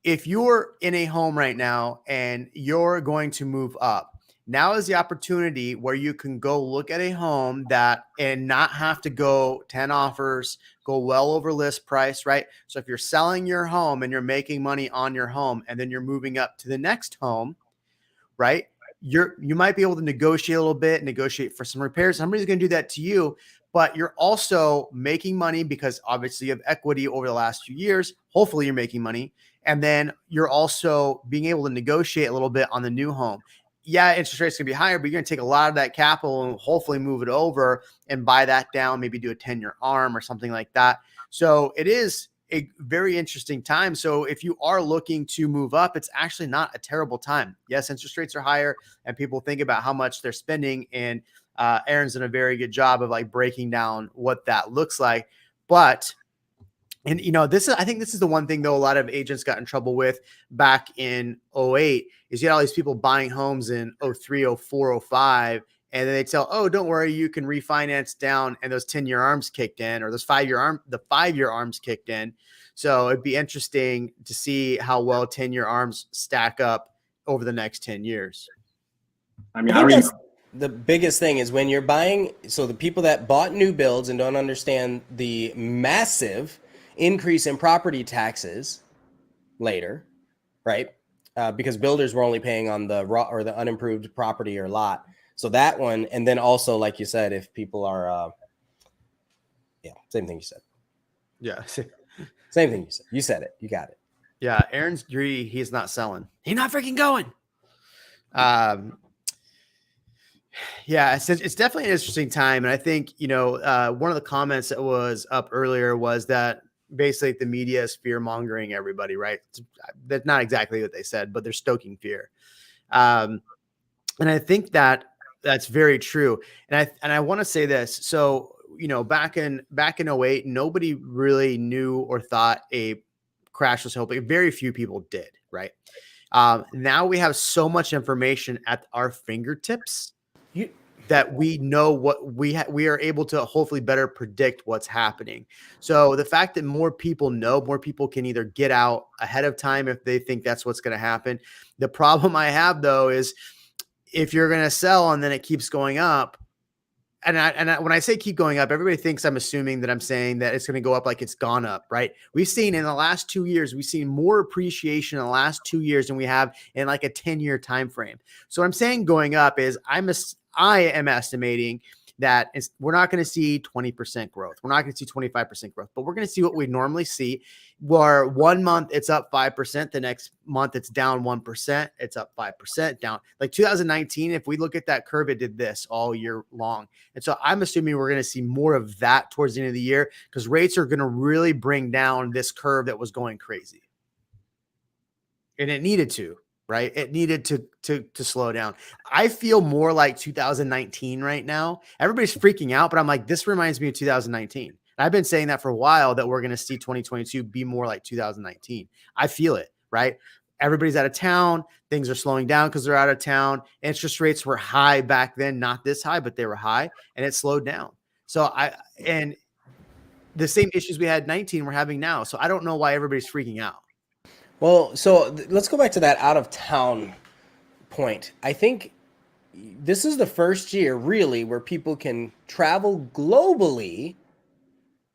if you're in a home right now and you're going to move up, now is the opportunity where you can go look at a home and not have to go 10 offers, go well over list price, right? So if you're selling your home and you're making money on your home, and then you're moving up to the next home, right? You might be able to negotiate a little bit, negotiate for some repairs. Somebody's going to do that to you, but you're also making money because obviously you have equity over the last few years. Hopefully you're making money. And then you're also being able to negotiate a little bit on the new home. Yeah, interest rates can be higher, but you're going to take a lot of that capital and hopefully move it over and buy that down, maybe do a 10-year ARM or something like that. So it is a very interesting time. So if you are looking to move up, it's actually not a terrible time. Yes, interest rates are higher and people think about how much they're spending. And Aaron's done a very good job of like breaking down what that looks like. But and, I think this is the one thing, though, a lot of agents got in trouble with back in 08 is you had all these people buying homes in 03, 04, 05. And then they tell, oh, don't worry, you can refinance down. And those 10-year ARMs kicked in, or the 5-year ARMs kicked in. So it'd be interesting to see how well 10-year ARMs stack up over the next 10 years. I mean, that's the biggest thing is when you're buying. So the people that bought new builds and don't understand the massive increase in property taxes later, right? Because builders were only paying on the raw or the unimproved property or lot. So that one, and then also, like you said, if people are, same thing you said. Yeah. Same thing you said. You said it. You got it. Yeah. Aaron's greedy. He's not selling. He's not freaking going. Yeah, it's definitely an interesting time. And I think, one of the comments that was up earlier was that basically the media is fear mongering everybody, right? That's not exactly what they said, but they're stoking fear. And I think that that's very true. And I want to say this. So, back in 08, nobody really knew or thought a crash was hoping. Very few people did, right? Now we have so much information at our fingertips that we know what we are able to hopefully better predict what's happening. So the fact that more people know, more people can either get out ahead of time if they think that's what's going to happen. The problem I have, though, is if you're going to sell and then it keeps going up, and when I say keep going up, everybody thinks I'm assuming that I'm saying that it's going to go up like it's gone up, right? We've seen in the last 2 years, we've seen more appreciation in the last 2 years than we have in like a 10-year time frame. So what I'm saying going up is I am estimating that we're not going to see 20% growth. We're not going to see 25% growth, but we're going to see what we normally see, where 1 month it's up 5%, the next month it's down 1%, it's up 5%, down. Like 2019, if we look at that curve, it did this all year long. And so I'm assuming we're going to see more of that towards the end of the year because rates are going to really bring down this curve that was going crazy. And it needed to. Right? It needed to slow down. I feel more like 2019 right now. Everybody's freaking out, but I'm like, this reminds me of 2019. And I've been saying that for a while, that we're going to see 2022 be more like 2019. I feel it, right? Everybody's out of town. Things are slowing down because they're out of town. Interest rates were high back then, not this high, but they were high, and it slowed down. And the same issues we had in 19 we're having now. So I don't know why everybody's freaking out. Well, so let's go back to that out of town point. I think this is the first year really where people can travel globally.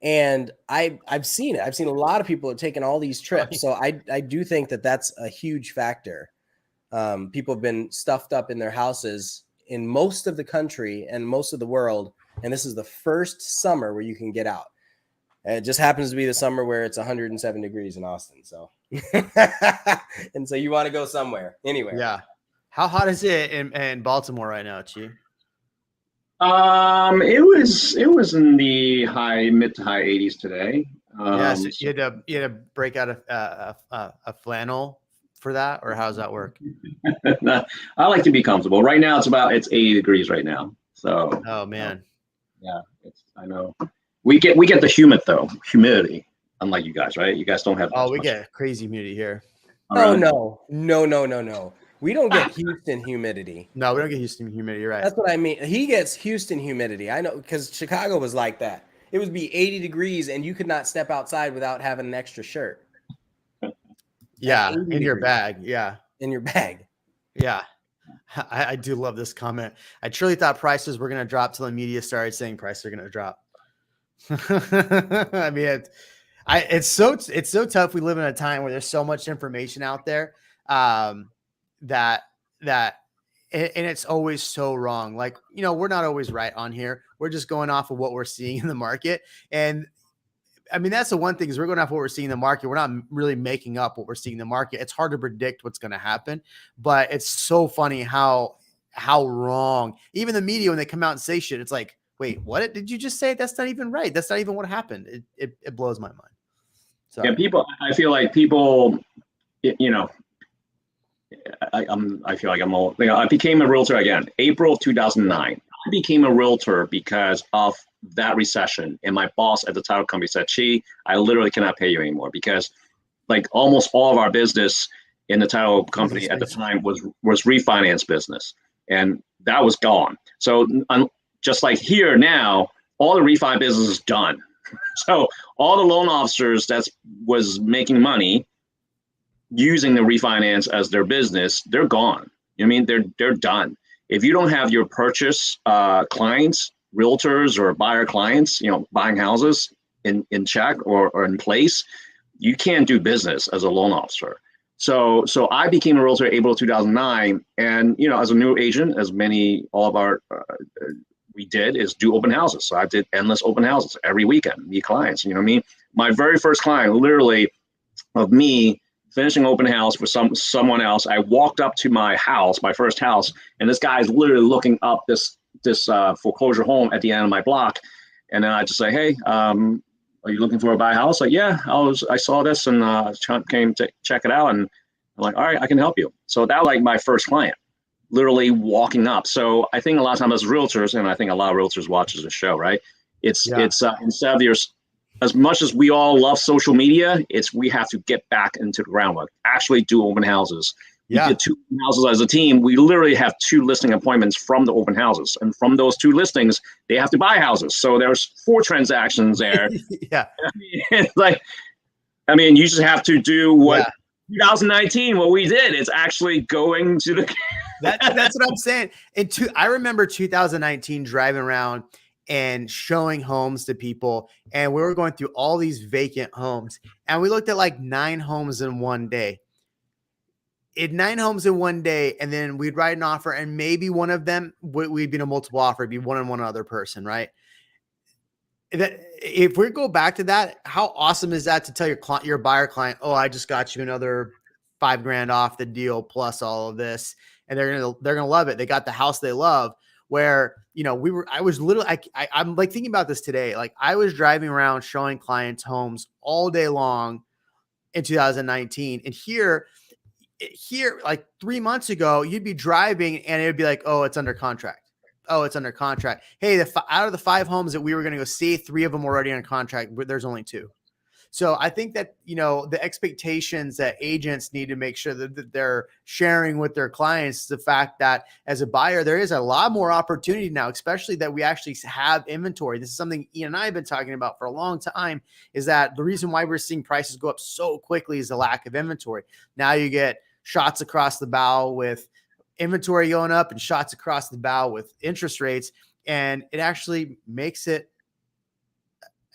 And I've seen it. I've seen a lot of people have taken all these trips. So I do think that that's a huge factor. People have been stuffed up in their houses in most of the country and most of the world. And this is the first summer where you can get out. It just happens to be the summer where it's 107 degrees in Austin. So, and so you want to go somewhere, anywhere. Yeah. How hot is it in Baltimore right now, Chi? It was in the mid to high 80s today. Yes, you had to break out a flannel for that, or how does that work? I like to be comfortable. Right now, it's 80 degrees right now. So. Oh man. Yeah, I know. We get the humidity, unlike you guys, right? You guys don't have. Oh, we get crazy humidity here. Oh, no. We don't get Houston humidity. No, we don't get Houston humidity. You're right. That's what I mean. He gets Houston humidity. I know, because Chicago was like that. It would be 80 degrees and you could not step outside without having an extra shirt. Yeah, in your bag. Yeah. In your bag. Yeah. I do love this comment. I truly thought prices were going to drop till the media started saying prices are going to drop. I mean, it's so tough. We live in a time where there's so much information out there that and it's always so wrong. Like, we're not always right on here. We're just going off of what we're seeing in the market. And I mean, that's the one thing is we're going off what we're seeing in the market. We're not really making up what we're seeing in the market. It's hard to predict what's going to happen, but it's so funny how wrong even the media, when they come out and say shit, it's like, wait, what did you just say? That's not even right. That's not even what happened. It blows my mind. So yeah, I feel like people, you know, I feel like I'm old. You know, I became a realtor again, April 2009. I became a realtor because of that recession. And my boss at the title company said, "Chi, I literally cannot pay you anymore," because like almost all of our business in the title company at the time was refinance business, and that was gone. So just like here now, all the refi business is done. So all the loan officers that was making money using the refinance as their business, they're gone. I mean, they're done. If you don't have your purchase clients, realtors or buyer clients, you know, buying houses in check or in place, you can't do business as a loan officer. So I became a realtor April 2009, and you know, as a new agent, as all of our we did is do open houses. So I did endless open houses every weekend, meet clients. You know what I mean? My very first client, literally, of me finishing open house for someone else, I walked up to my house, my first house, and this guy is literally looking up this foreclosure home at the end of my block, and then I just say, "Hey, are you looking for a buy house?" Like, "Yeah, I saw this and came to check it out," and I'm like, "All right, I can help you." So that was like my first client, literally walking up. So I think a lot of times as realtors, and I think a lot of realtors watches the show, right? It's instead of as much as we all love social media, we have to get back into the groundwork, actually do open houses. We did 2 open houses as a team. We literally have 2 listing appointments from the open houses. And from those 2 listings, they have to buy houses. So there's 4 transactions there. Yeah. I mean, you just have to do what 2019, what we did is actually going to the. That's what I'm saying. I remember 2019 driving around and showing homes to people, and we were going through all these vacant homes, and we looked at like 9 homes in one day. 9 homes in one day, and then we'd write an offer, and maybe one of them we'd be in a multiple offer, it'd be one and one other person, right? That if we go back to that, how awesome is that to tell your buyer client, "Oh, I just got you another $5,000 off the deal plus all of this," and they're gonna love it. They got the house they love. Where, you know, I'm like thinking about this today. Like I was driving around showing clients homes all day long in 2019, and here, like 3 months ago, you'd be driving and it would be like, "Oh, it's under contract. Oh, it's under contract. Hey, out of the 5 homes that we were going to go see, 3 of them were already on contract, but there's only 2. So I think that, you know, the expectations that agents need to make sure that they're sharing with their clients, the fact that as a buyer, there is a lot more opportunity now, especially that we actually have inventory. This is something Ian and I have been talking about for a long time, is that the reason why we're seeing prices go up so quickly is the lack of inventory. Now you get shots across the bow with inventory going up and shots across the bow with interest rates. And it actually makes it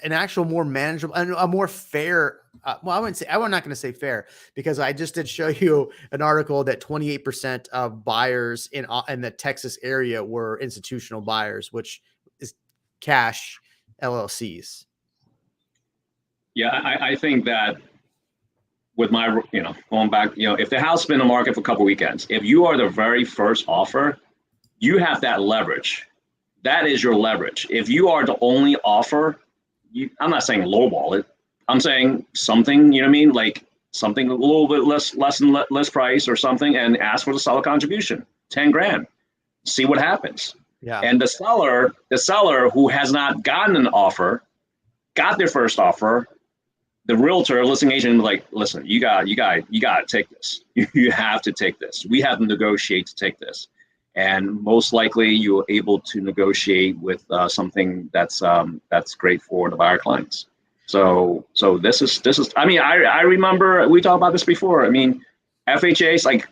an actual more manageable and a more fair. I'm not going to say fair, because I just did show you an article that 28% of buyers in the Texas area were institutional buyers, which is cash LLCs. Yeah, I think that with my, you know, going back, you know, if the house has been in the market for a couple of weekends, if you are the very first offer, you have that leverage. That is your leverage. If you are the only offer, I'm not saying lowball it. I'm saying something, you know what I mean? Like something a little bit less price or something, and ask for the seller contribution, 10 grand. See what happens. Yeah. And the seller who has not gotten an offer, got their first offer, the realtor, listing agent, like, "Listen, you got to take this. You have to take this. We have to negotiate to take this." And most likely you're able to negotiate with something that's great for the buyer clients. So this is. I mean, I remember we talked about this before. I mean, FHA's like,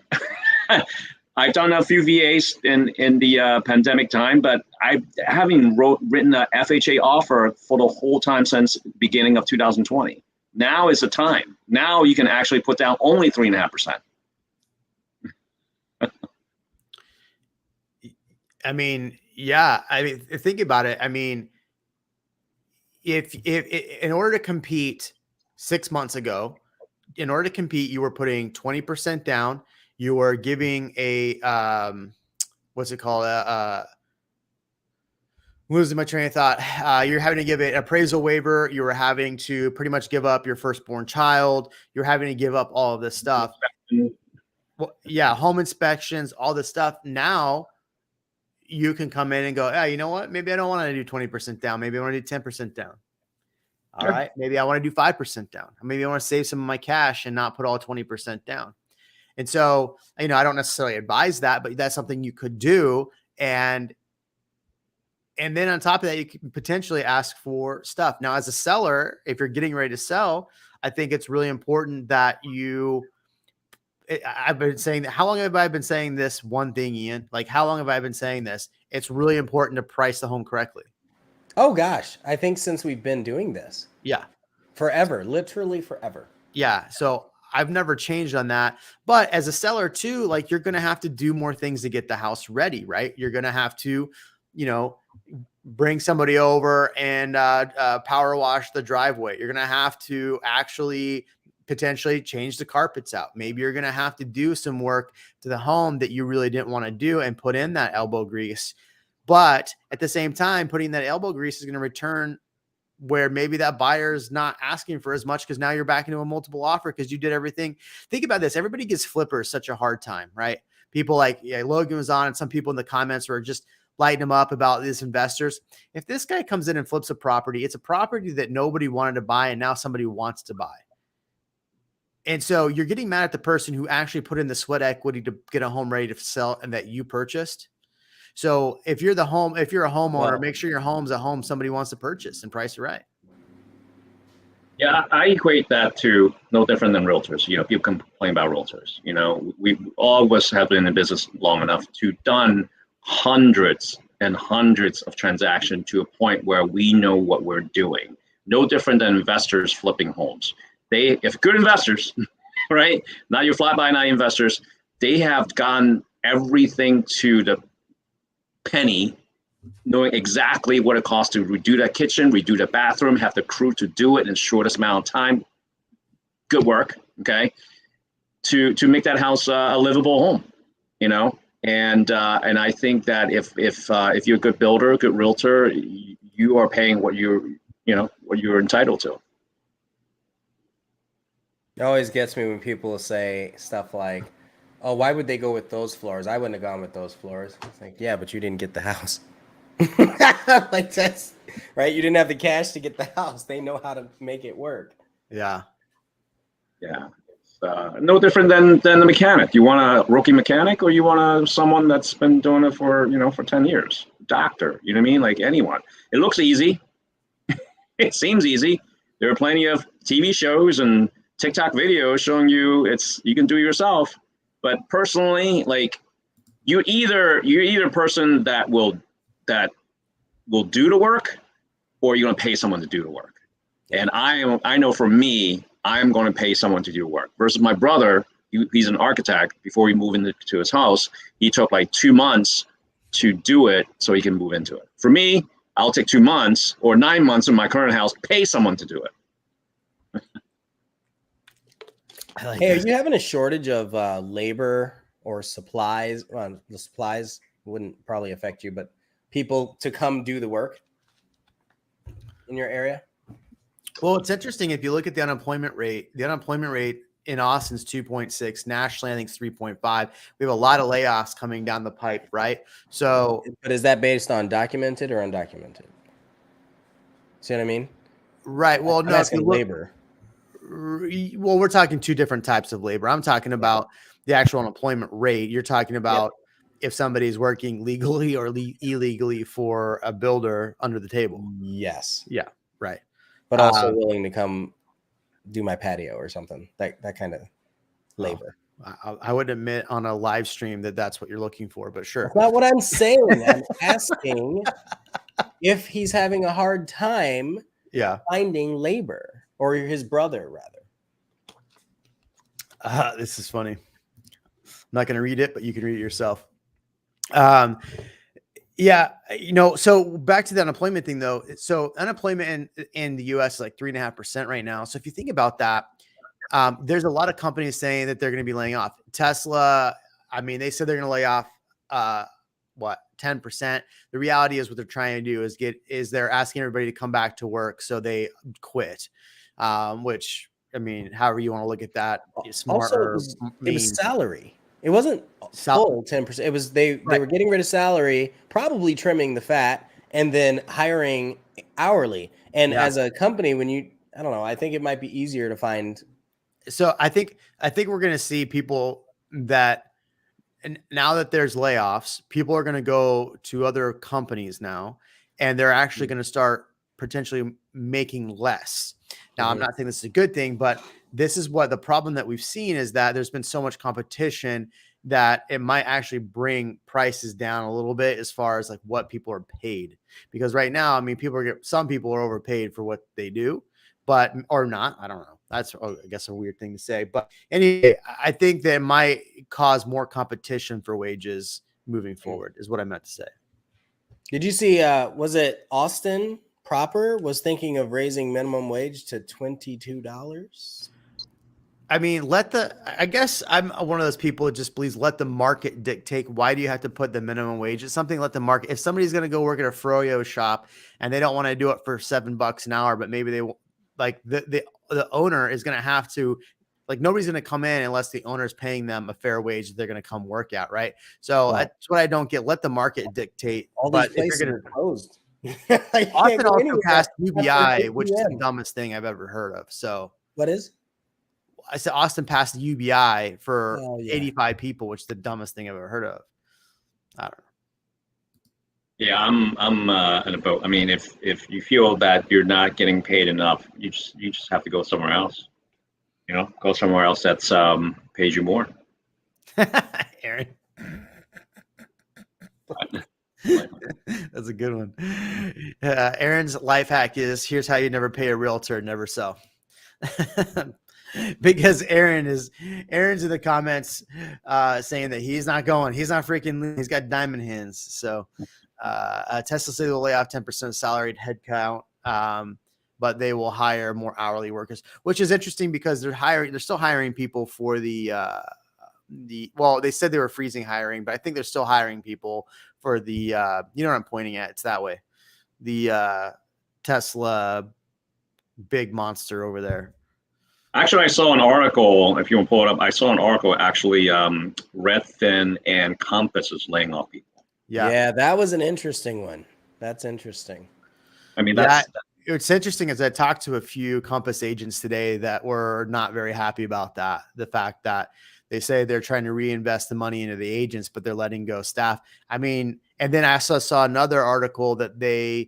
I've done a few VAs in the pandemic time, but I haven't written a FHA offer for the whole time since beginning of 2020. Now is the time. Now you can actually put down only 3.5%. I mean, yeah. I mean, think about it. I mean, if in order to compete 6 months ago, in order to compete, you were putting 20% down. You were giving a what's it called? Losing my train of thought. You're having to give an appraisal waiver. You were having to pretty much give up your firstborn child. You're having to give up all of this stuff. Well, yeah, home inspections, all this stuff. Now you can come in and go, yeah, you know what? Maybe I don't want to do 20% down. Maybe I want to do 10% down. All Yeah. right. Maybe I want to do 5% down. Maybe I want to save some of my cash and not put all 20% down. And so, I don't necessarily advise that, but that's something you could do. And then on top of that, you can potentially ask for stuff. Now, as a seller, if you're getting ready to sell, I think it's really important that I've been saying that. How long have I been saying this one thing, Ian? Like, how long have I been saying this? It's really important to price the home correctly. Oh gosh, I think since we've been doing this. Yeah. Forever, literally forever. Yeah. So I've never changed on that. But as a seller too, like, you're going to have to do more things to get the house ready, right? You're going to have to, bring somebody over and power wash the driveway. You're going to have to actually potentially change the carpets out. Maybe you're going to have to do some work to the home that you really didn't want to do and put in that elbow grease. But at the same time, putting that elbow grease is going to return where maybe that buyer is not asking for as much, because now you're back into a multiple offer because you did everything. Think about this. Everybody gives flippers such a hard time, right? People like, yeah, Logan was on, and some people in the comments were just lighting him up about these investors. If this guy comes in and flips a property, it's a property that nobody wanted to buy, and now somebody wants to buy. And so you're getting mad at the person who actually put in the sweat equity to get a home ready to sell and that you purchased. So if you're a homeowner, make sure your home's a home somebody wants to purchase and price it right. Yeah, I equate that to no different than realtors. People complain about realtors. We all of us have been in business long enough to done hundreds and hundreds of transactions to a point where we know what we're doing. No different than investors flipping homes. If good investors, right? Not your fly-by-night investors, they have gotten everything to the penny, knowing exactly what it costs to redo that kitchen, redo the bathroom, have the crew to do it in the shortest amount of time. Good work, okay? To make that house a livable home, And I think that if you're a good builder, a good realtor, you are paying what you're entitled to. It always gets me when people say stuff like, "Oh, why would they go with those floors? I wouldn't have gone with those floors." It's like, yeah, but you didn't get the house. Like, that's right. You didn't have the cash to get the house. They know how to make it work. Yeah. Yeah. It's no different than the mechanic. You want a rookie mechanic, or you want someone that's been doing it for 10 years? Doctor, you know what I mean? Like anyone. It looks easy. It seems easy. There are plenty of TV shows and TikTok videos showing you you can do it yourself. But personally, like, you're either a person that will do the work, or you're going to pay someone to do the work. And I know for me, I'm going to pay someone to do the work. Versus my brother, he's an architect. Before we move into his house, he took like 2 months to do it so he can move into it. For me, I'll take 2 months or 9 months in my current house, pay someone to do it. Hey, are you having a shortage of labor or supplies? Well, the supplies wouldn't probably affect you, but people to come do the work in your area? Well, it's interesting. If you look at the unemployment rate in Austin's 2.6, nationally, I think it's 3.5. We have a lot of layoffs coming down the pipe, right? So, but is that based on documented or undocumented? See what I mean? Right. Well, no, if you look, labor. Well, we're talking two different types of labor. I'm talking about the actual unemployment rate. You're talking about if somebody's working legally or illegally for a builder under the table. Yes. Yeah. Right. But also willing to come do my patio or something. That kind of labor. I would admit on a live stream that's what you're looking for, but sure. That's not what I'm saying. I'm asking if he's having a hard time finding labor. Or his brother, rather. This is funny. I'm not going to read it, but you can read it yourself. Yeah, so back to the unemployment thing though. So unemployment in the US is like 3.5% right now. So if you think about that, there's a lot of companies saying that they're going to be laying off. Tesla, I mean, they said they're going to lay off what 10%. The reality is what they're trying to do is they're asking everybody to come back to work so they quit. Which I mean, however you want to look at that, is smart Also, or it was means salary. It wasn't full 10%. It was they right. were getting rid of salary, probably trimming the fat, and then hiring hourly. And Yeah. as a company, I don't know, I think it might be easier to find. So I think we're going to see people that, and now that there's layoffs, people are going to go to other companies now, and they're actually going to start potentially making less. Now, I'm not saying this is a good thing, but this is what the problem that we've seen is that there's been so much competition that it might actually bring prices down a little bit as far as like what people are paid. Because right now, I mean, some people are overpaid for what they do, but or not. I don't know. That's I guess a weird thing to say, but anyway, I think that it might cause more competition for wages moving forward. Is what I meant to say. Did you see? Was it Austin proper was thinking of raising minimum wage to $22? I mean, I guess I'm one of those people who just please let the market dictate. Why do you have to put the minimum wage? It's something let the market. If somebody's going to go work at a froyo shop and they don't want to do it for $7 an hour, but maybe they like the owner is going to have to, like, nobody's going to come in unless the owner is paying them a fair wage that they're going to come work at. Right. So that's what I don't get. Let the market dictate. All but these places are closed. Austin also passed UBI, which is the dumbest thing I've ever heard of. So what is? I said Austin passed the UBI for 85 people, which is the dumbest thing I've ever heard of. I don't know. Yeah, I'm in a boat. I mean, if you feel that you're not getting paid enough, you just have to go somewhere else. Go somewhere else that's pays you more. Aaron. That's a good one. Aaron's life hack is here's how you never pay a realtor, never sell. Because Aaron's in the comments saying that he's not going. He's not freaking. He's got diamond hands. So Tesla say they'll lay off 10% of salaried headcount, but they will hire more hourly workers, which is interesting because they're still hiring people for well, they said they were freezing hiring, but I think they're still hiring people for the you know what I'm pointing at. It's that way. The Tesla big monster over there. Actually, I saw an article. If you want to pull it up, I saw an article actually. Redfin and Compass is laying off people. Yeah, that was an interesting one. That's interesting. I mean, it's interesting as I talked to a few Compass agents today that were not very happy about that. The fact that they say they're trying to reinvest the money into the agents, but they're letting go staff. I mean, and then I also saw another article that they're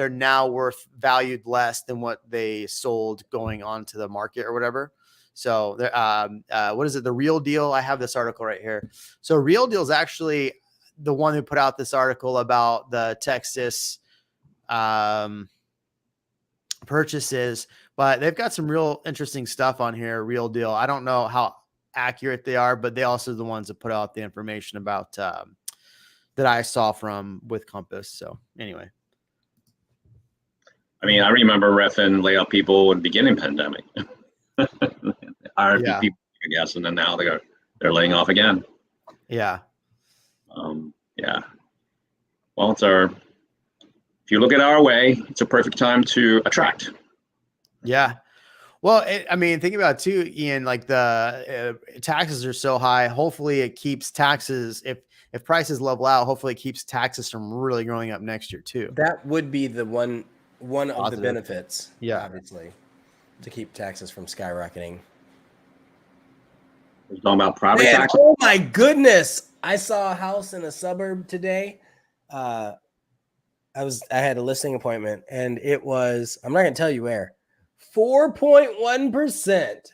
now valued less than what they sold going onto the market or whatever. So what is it? The Real Deal. I have this article right here. So Real Deal is actually the one who put out this article about the Texas purchases, but they've got some real interesting stuff on here. Real Deal. I don't know how accurate they are, but they also the ones that put out the information about that I saw with Compass. So anyway. I mean, I remember Redfin lay off people at the beginning of the pandemic. Hired people, I guess, and then now they're laying off again. Yeah. Yeah. Well, if you look at our way, it's a perfect time to attract. Yeah. Well, I mean, think about it too, Ian, like the taxes are so high. Hopefully it keeps taxes. If prices level out, hopefully it keeps taxes from really growing up next year too. That would be the one of the benefits, obviously, to keep taxes from skyrocketing. We're talking about property taxes. Oh my goodness! I saw a house in a suburb today. I had a listing appointment, and it was, I'm not going to tell you where, 4.1%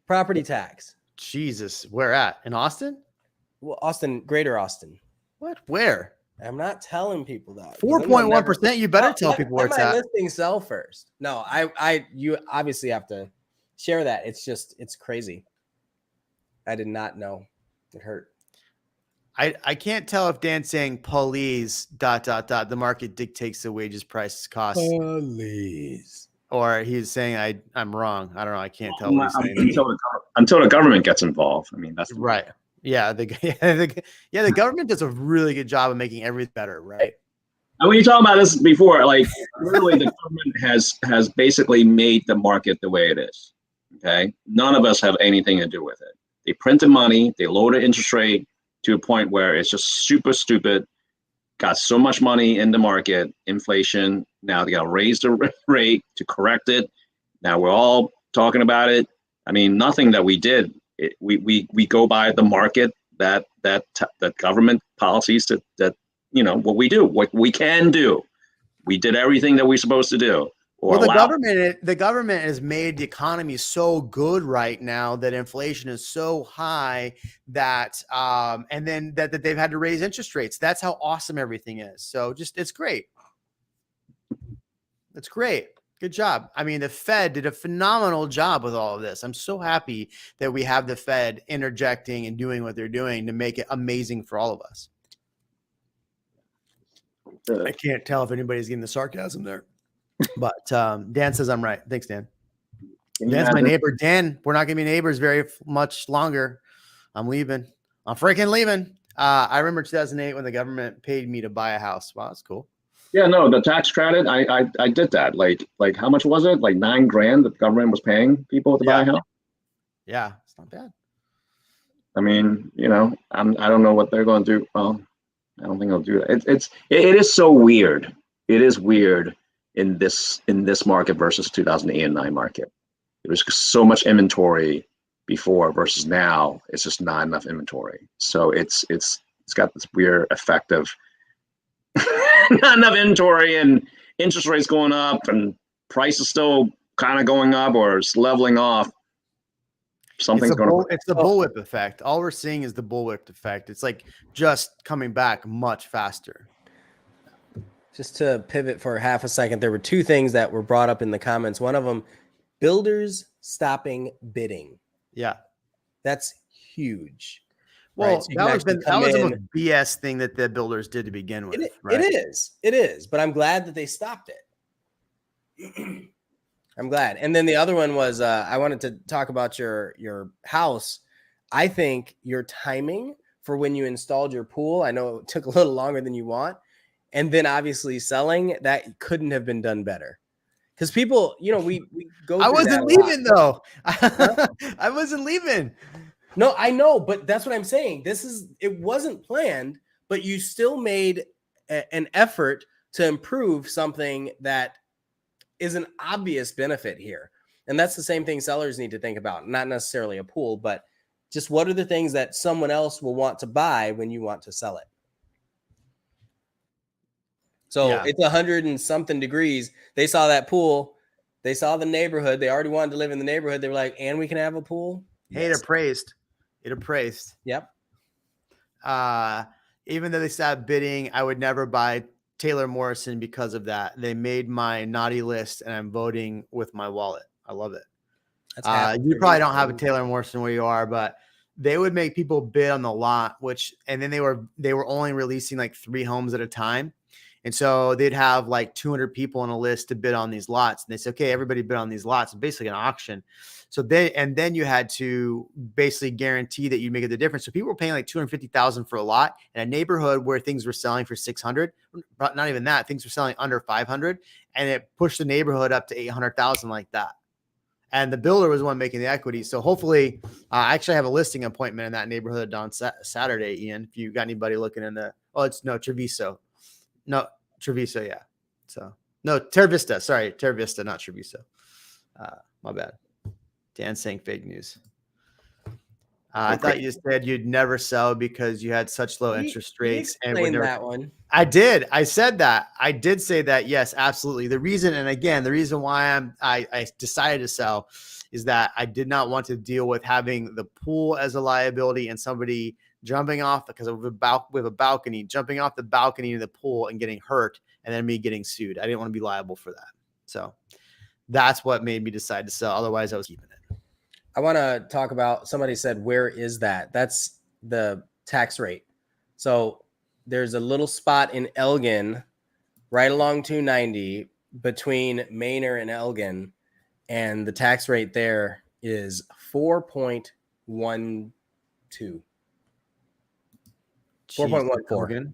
property tax. Jesus, where at? In Austin? Well, Austin, Greater Austin. What? Where? I'm not telling people that. 4.1%. You better tell people where it's at. Let my listing sell first. No, you obviously have to share that. It's crazy. I did not know. It hurt. I can't tell if Dan's saying police ... The market dictates the wages, prices, costs, Please. or he's saying I'm wrong. I don't know. I can't tell what he's saying. Until the government gets involved. I mean, that's Right. Yeah. The government does a really good job of making everything better. Right. And we talked about this before, like literally the government has basically made the market the way it is. Okay. None of us have anything to do with it. They printed money, they lowered the interest rate to a point where it's just super stupid. Got so much money in the market, inflation. Now they got to raise the rate to correct it. Now we're all talking about it. I mean, nothing that we did. We go by the market, that government policies that what we do, what we can do. We did everything that we're supposed to do. Well, the government has made the economy so good right now that inflation is so high that and then that they've had to raise interest rates. That's how awesome everything is. So it's great. It's great. Good job. I mean, the Fed did a phenomenal job with all of this. I'm so happy that we have the Fed interjecting and doing what they're doing to make it amazing for all of us. I can't tell if anybody's getting the sarcasm there, but Dan says I'm right. Thanks, Dan. Dan's my neighbor. Dan, we're not going to be neighbors very much longer. I'm leaving. I'm freaking leaving. I remember 2008 when the government paid me to buy a house. Wow, that's cool. Yeah, no, the tax credit, I did that. Like how much was it? Like $9,000 the government was paying people to buy a house. Yeah, it's not bad. I mean, I don't know what they're going to do. Well, I don't think they'll do that. It is so weird. It is weird in this market versus 2008 and 9 market. There was so much inventory before versus now. It's just not enough inventory. So it's got this weird effect of not enough inventory and interest rates going up and prices still kind of going up or it's leveling off. It's the bullwhip effect. All we're seeing is the bullwhip effect. It's like just coming back much faster. Just to pivot for half a second, there were 2 things that were brought up in the comments. One of them, builders stopping bidding. Yeah. That's huge. Well, right? So that was a BS thing that the builders did to begin with. Right? It is. But I'm glad that they stopped it. I'm glad. And then the other one was I wanted to talk about your house. I think your timing for when you installed your pool, I know it took a little longer than you want. And then obviously selling, that couldn't have been done better. Because people, we go. I wasn't leaving though. I wasn't leaving. No, I know, but that's what I'm saying. It wasn't planned, but you still made an effort to improve something that is an obvious benefit here. And that's the same thing sellers need to think about. Not necessarily a pool, but just what are the things that someone else will want to buy when you want to sell it? So It's 100 and something degrees. They saw that pool. They saw the neighborhood. They already wanted to live in the neighborhood. They were like, and we can have a pool? Hey, yes. It appraised. Yep. Even though they stopped bidding, I would never buy Taylor Morrison because of that. They made my naughty list, and I'm voting with my wallet. I love it. You probably don't have a Taylor Morrison where you are, but they would make people bid on the lot, and then they were only releasing like 3 homes at a time. And so they'd have like 200 people on a list to bid on these lots. And they said, okay, everybody bid on these lots. It's basically an auction. So then you had to basically guarantee that you make it the difference. So people were paying like $250,000 for a lot in a neighborhood where things were selling for $600, but not even that. Things were selling under $500, and it pushed the neighborhood up to $800,000 like that. And the builder was the one making the equity. So hopefully, I actually have a listing appointment in that neighborhood on Saturday, Ian. If you got anybody looking in Treviso. No, Treviso, yeah. So no, Terra Vista. Sorry, Terra Vista, not Treviso. My bad. Dan's saying fake news. I thought you said you'd never sell because you had such low interest rates. And that one. I did. I said that. I did say that. Yes, absolutely. The reason why I decided to sell is that I did not want to deal with having the pool as a liability and somebody jumping off because of a balcony, jumping off the balcony to the pool and getting hurt, and then me getting sued. I didn't want to be liable for that. So that's what made me decide to sell. Otherwise, I was keeping it. I want to talk about, somebody said, where is that? That's the tax rate. So there's a little spot in Elgin, right along 290 between Manor and Elgin, and the tax rate there is 4.12. 4.14.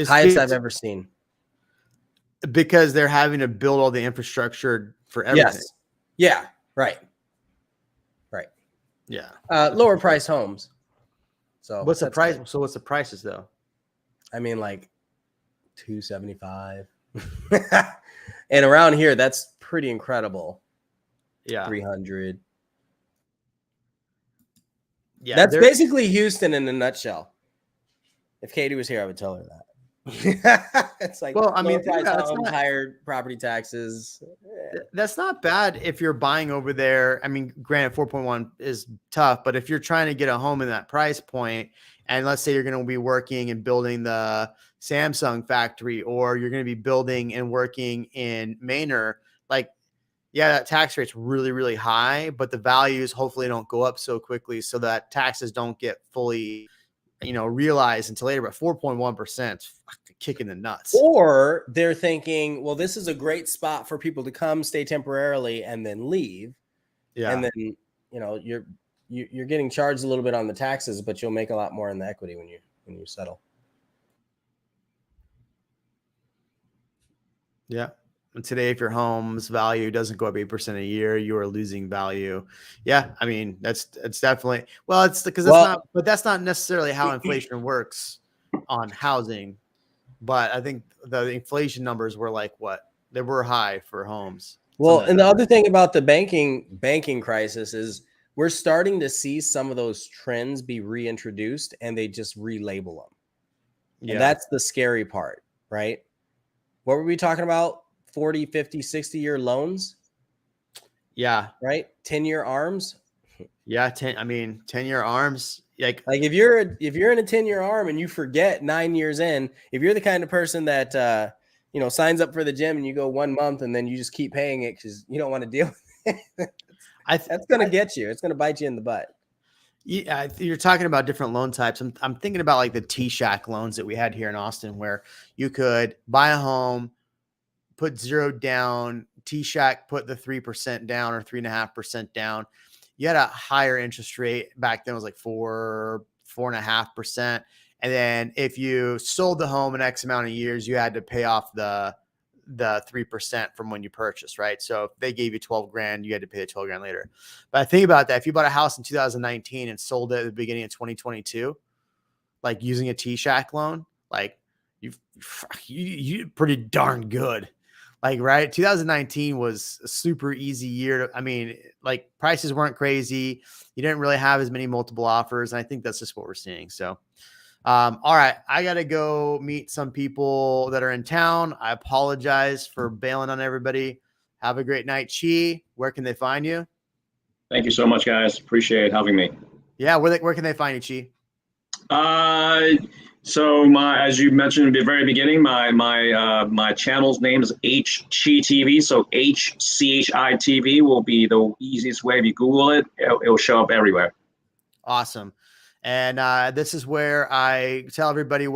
Highest I've ever seen. Because they're having to build all the infrastructure for everything. Yes. Yeah. Right. Right. Yeah. Lower price homes. So what's the price? Good. So what's the prices though? I mean, like $275. And around here, that's pretty incredible. Yeah. 300. Yeah. That's basically Houston in a nutshell. If Katie was here, I would tell her that. It's like, well, I mean, higher property taxes. That's not bad if you're buying over there. I mean, granted, 4.1 is tough, but if you're trying to get a home in that price point, and let's say you're going to be working and building the Samsung factory, or you're going to be building and working in Manor, like, yeah, that tax rate's really, really high, but the values hopefully don't go up so quickly so that taxes don't get fully, realized until later. But 4.1% kicking the nuts. Or they're thinking, well, this is a great spot for people to come, stay temporarily, and then leave. Yeah. And then, you're getting charged a little bit on the taxes, but you'll make a lot more in the equity when you settle. Yeah. And today, if your home's value doesn't go up 8% a year, you are losing value. Yeah, I mean it's definitely that's not necessarily how inflation works on housing. But I think the inflation numbers were like what they were high for homes. Well, and the other thing about the banking crisis is we're starting to see some of those trends be reintroduced, and they just relabel them. Yeah. And that's the scary part, right? What were we talking about? 40, 50, 60-year loans. Yeah. Right. 10-year arms. Yeah. 10-year arms. Like if you're in a 10-year arm and you forget 9 years in, if you're the kind of person that, signs up for the gym and you go 1 month and then you just keep paying it because you don't want to deal with it. That's going to get you. It's going to bite you in the butt. Yeah, you're talking about different loan types. I'm thinking about like the T-Shack loans that we had here in Austin, where you could buy a home, put 0 down, T-Shack put the 3% down or 3.5% down. You had a higher interest rate back then. It was like 4.5%. And then if you sold the home in X amount of years, you had to pay off the 3% from when you purchased, right? So if they gave you 12 grand, you had to pay the 12 grand later. But I think about that. If you bought a house in 2019 and sold it at the beginning of 2022, like using a T-Shack loan, like you pretty darn good. Like, right. 2019 was a super easy year. Like prices weren't crazy. You didn't really have as many multiple offers. And I think that's just what we're seeing. So, all right, I got to go meet some people that are in town. I apologize for bailing on everybody. Have a great night. Chi, where can they find you? Thank you so much, guys. Appreciate having me. Yeah. Where can they find you, Chi? So as you mentioned at the very beginning, my channel's name is HChi TV. So HCHI TV will be the easiest way. If you Google it, it'll show up everywhere. Awesome. And this is where I tell everybody